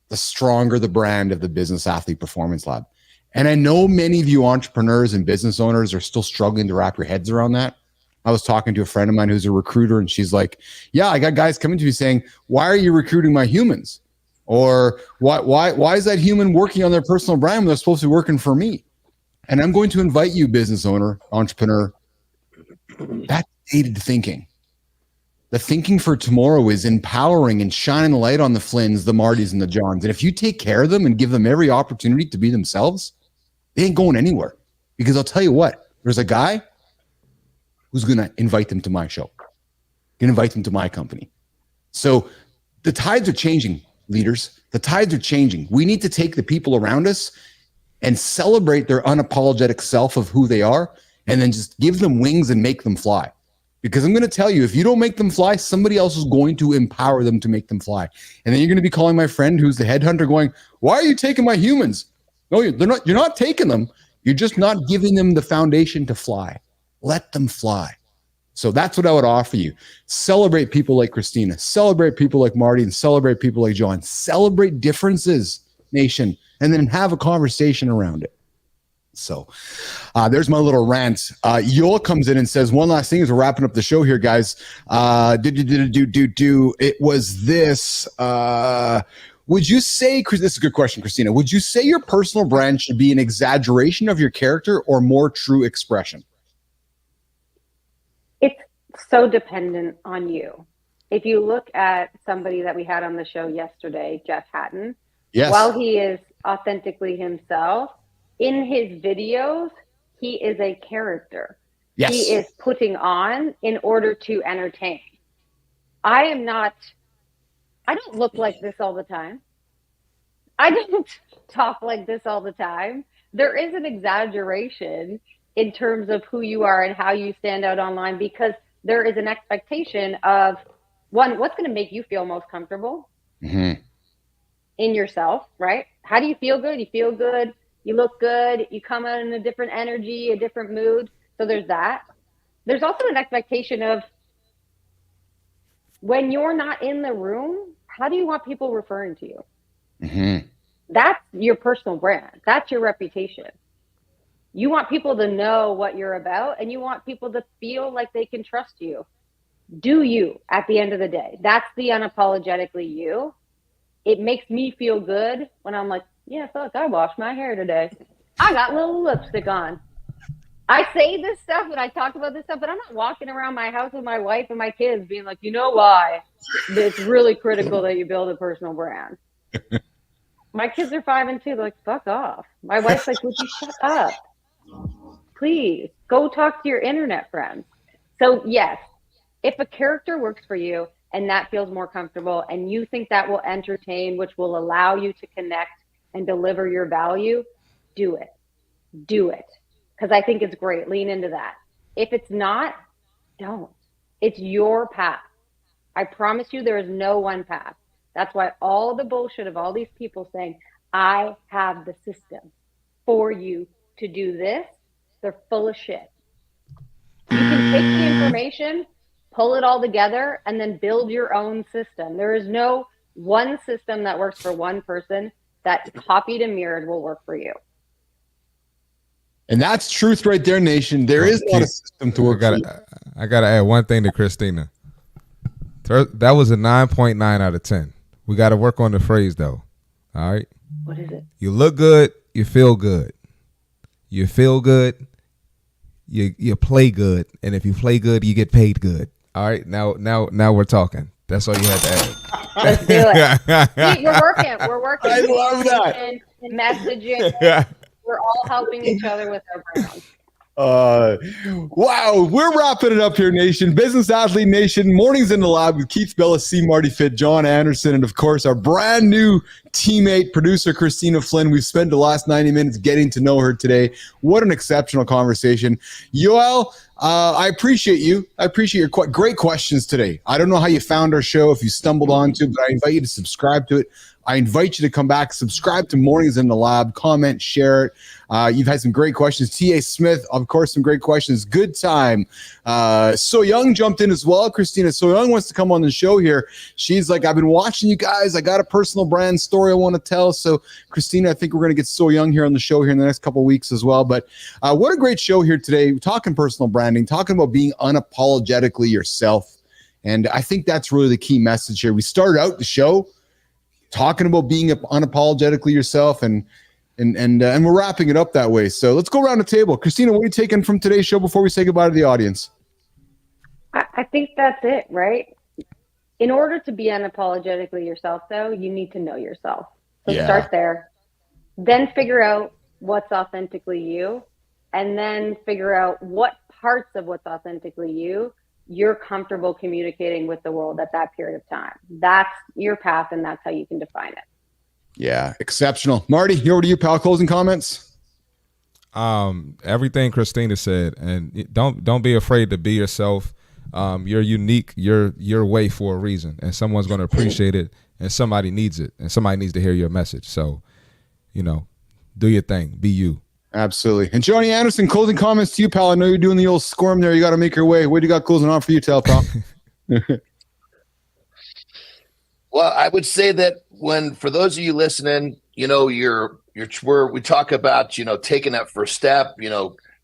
the stronger the brand of the Business Athlete Performance Lab. And I know many of you entrepreneurs and business owners are still struggling to wrap your heads around that. I was talking to a friend of mine who's a recruiter, and she's like, yeah, I got guys coming to me saying, why are you recruiting my humans? Or why is that human working on their personal brand when they're supposed to be working for me? And I'm going to invite you, business owner, entrepreneur, that's dated thinking. The thinking for tomorrow is empowering and shining the light on the Flynns, the Martys, and the Johns. And if you take care of them and give them every opportunity to be themselves, they ain't going anywhere. Because I'll tell you what, there's a guy who's going to invite them to my show, going to invite them to my company. So the tides are changing, leaders. The tides are changing. We need to take the people around us and celebrate their unapologetic self of who they are, and then just give them wings and make them fly. Because I'm going to tell you, if you don't make them fly, somebody else is going to empower them to make them fly. And then you're going to be calling my friend who's the headhunter going, why are you taking my humans? No, you're not taking them. You're just not giving them the foundation to fly. Let them fly. So that's what I would offer you. Celebrate people like Kristina, celebrate people like Marty, and celebrate people like Jon. Celebrate differences, nation, and then have a conversation around it. So there's my little rant. Yoel comes in and says, one last thing as we're wrapping up the show here, guys. It was this. Would you say, this is a good question, Kristina, would you say your personal brand should be an exaggeration of your character or more true expression? It's so dependent on you. If you look at somebody that we had on the show yesterday, Jeff Hatton, yes, while he is authentically himself, in his videos, he is a character. Yes. He is putting on in order to entertain. I don't look like this all the time. I don't talk like this all the time. There is an exaggeration in terms of who you are and how you stand out online, because there is an expectation of, one, what's going to make you feel most comfortable in yourself, right? How do you feel good? You feel good. You look good. You come out in a different energy, a different mood. So there's that. There's also an expectation of, when you're not in the room, how do you want people referring to you? That's your personal brand. That's your reputation. You want people to know what you're about, and you want people to feel like they can trust you. Do you at the end of the day. That's the unapologetically you. It makes me feel good when I'm like, yeah, fuck, I washed my hair today. I got little lipstick on. I say this stuff and I talk about this stuff, but I'm not walking around my house with my wife and my kids being like, you know why? It's really critical that you build a personal brand. My kids are 5 and 2. They're like, fuck off. My wife's like, would you shut up? Please go talk to your internet friends. So yes, if a character works for you and that feels more comfortable and you think that will entertain, which will allow you to connect and deliver your value, do it. Do it. Because I think it's great. Lean into that. If it's not, don't. It's your path. I promise you there is no one path. That's why all the bullshit of all these people saying, I have the system for you to do this, they're full of shit. You can take the information, pull it all together, and then build your own system. There is no one system that works for one person that copied and mirrored will work for you. And that's truth right there, nation. There is not a system to work for you. I got to add one thing to Kristina. That was a 9.9 out of 10. We got to work on the phrase, though. All right? What is it? You look good, you feel good. You feel good, you play good. And if you play good, you get paid good. All right? Now we're talking. That's all you had to add. Let's do it. See, we're working. I love that. Messaging. We're all helping each other with our brands. Wow, we're wrapping it up here, nation. Business Athlete Nation, Mornings in the Lab with Keith Bilous, C. Marty Fit, Jon Andersen, and of course our brand new teammate, producer Kristina Flynn. We've spent the last 90 minutes getting to know her today. What an exceptional conversation. Yoel, I appreciate you. I appreciate your great questions today. I don't know how you found our show, if you stumbled onto it, but I invite you to subscribe to it. I invite you to come back, subscribe to Mornings in the Lab, comment, share it. You've had some great questions. T.A. Smith, of course, some great questions. Good time. So Young jumped in as well. Kristina So Young wants to come on the show here. She's like, I've been watching you guys. I got a personal brand story I want to tell. So Kristina, I think we're going to get So Young here on the show here in the next couple of weeks as well. But what a great show here today. We're talking personal branding, talking about being unapologetically yourself. And I think that's really the key message here. We started out the show talking about being unapologetically yourself, and we're wrapping it up that way. So let's go around the table. Kristina, what are you taking from today's show before we say goodbye to the audience? I think that's it, right? In order to be unapologetically yourself, though, you need to know yourself. So start there. Then figure out what's authentically you, and then figure out what parts of what's authentically you're comfortable communicating with the world at that period of time. That's your path, and that's how you can define it. Yeah, exceptional. Marty, over to you, pal. Closing comments? Everything Kristina said, and don't be afraid to be yourself. You're unique. You're your way for a reason, and someone's going to appreciate it, and somebody needs it, and somebody needs to hear your message. So, do your thing. Be you. Absolutely. And Jon Andersen, closing comments to you, pal. I know you're doing the old squirm there. You got to make your way. What do you got closing on for you, pal? Well, I would say that for those of you listening, where we talk about, taking that first step,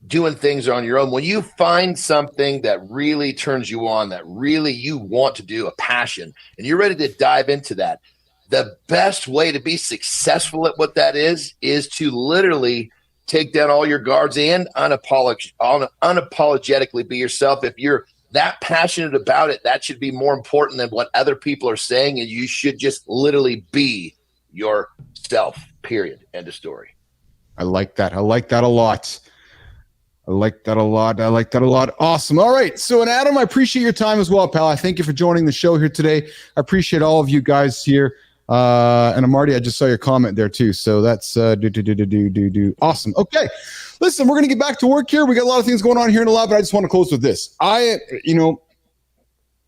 doing things on your own. When you find something that really turns you on, that really you want to do, a passion, and you're ready to dive into that, the best way to be successful at what that is to literally take down all your guards and unapologetically be yourself. If you're that passionate about it, that should be more important than what other people are saying, and you should just literally be yourself, period. End of story. I like that. I like that a lot. Awesome. All right. So, and Adam, I appreciate your time as well, pal. I thank you for joining the show here today. I appreciate all of you guys here. And Marty, I just saw your comment there too. So that's awesome. Okay. Listen, we're going to get back to work here. We got a lot of things going on here in the lab, but I just want to close with this. I'm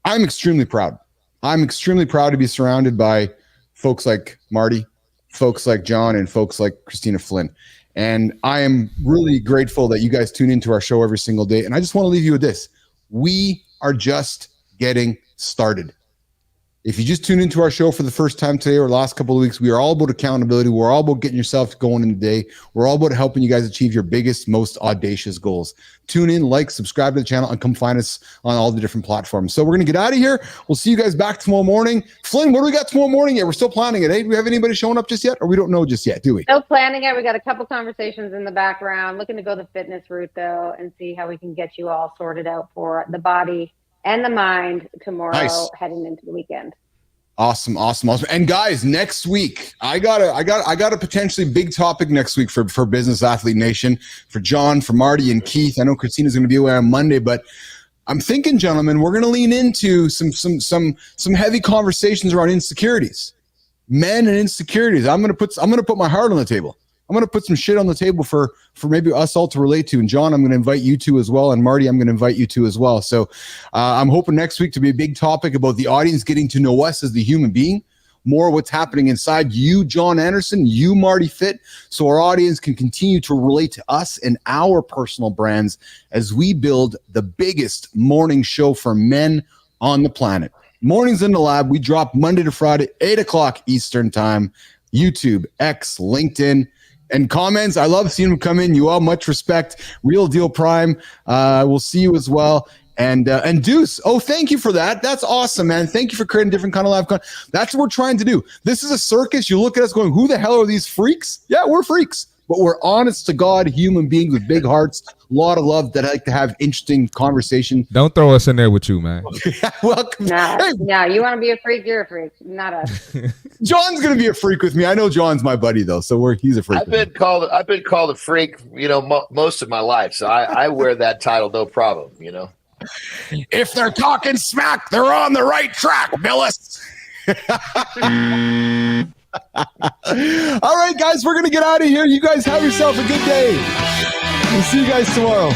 extremely proud. I'm extremely proud to be surrounded by folks like Marty, folks like Jon, and folks like Kristina Flynn. And I am really grateful that you guys tune into our show every single day. And I just want to leave you with this. We are just getting started. If you just tune into our show for the first time today or last couple of weeks, we are all about accountability. We're all about getting yourself going in the day. We're all about helping you guys achieve your biggest, most audacious goals. Tune in, like, subscribe to the channel, and come find us on all the different platforms. So we're going to get out of here. We'll see you guys back tomorrow morning. Flynn, what do we got tomorrow morning yet? We're still planning it, eh? Do we have anybody showing up just yet? Or we don't know just yet, do we? Still planning it. We got a couple conversations in the background. Looking to go the fitness route, though, and see how we can get you all sorted out for the body and the mind tomorrow, heading into the weekend. Awesome. And guys, next week, I got a potentially big topic next week for Business Athlete Nation, for Jon, for Marty, and Keith. I know Kristina's going to be away on Monday, but I'm thinking, gentlemen, we're going to lean into some heavy conversations around insecurities, men and insecurities. I'm going to put my heart on the table. I'm going to put some shit on the table for maybe us all to relate to. And Jon, I'm going to invite you to as well. And Marty, I'm going to invite you to as well. So I'm hoping next week to be a big topic about the audience getting to know us as the human being, more what's happening inside you, Jon Andersen, you, Marty Fit, so our audience can continue to relate to us and our personal brands as we build the biggest morning show for men on the planet. Mornings in the Lab, we drop Monday to Friday, 8 o'clock Eastern time, YouTube, X, LinkedIn. And comments, I love seeing them come in. You all, much respect. Real Deal Prime, we'll see you as well. And Deuce, oh, thank you for that. That's awesome, man. Thank you for creating different kind of live content. That's what we're trying to do. This is a circus. You look at us going, who the hell are these freaks? Yeah, we're freaks. But we're honest to God human beings with big hearts, a lot of love that like to have interesting conversation. Don't throw us in there with you, man. Welcome. Nah, you want to be a freak, you're a freak, not us. Jon's gonna be a freak with me. I know Jon's my buddy though, so he's a freak. I've been called a freak, most of my life, so I wear that title no problem. If they're talking smack, they're on the right track, Bilous. All right, guys, we're going to get out of here. You guys have yourself a good day. We'll see you guys tomorrow.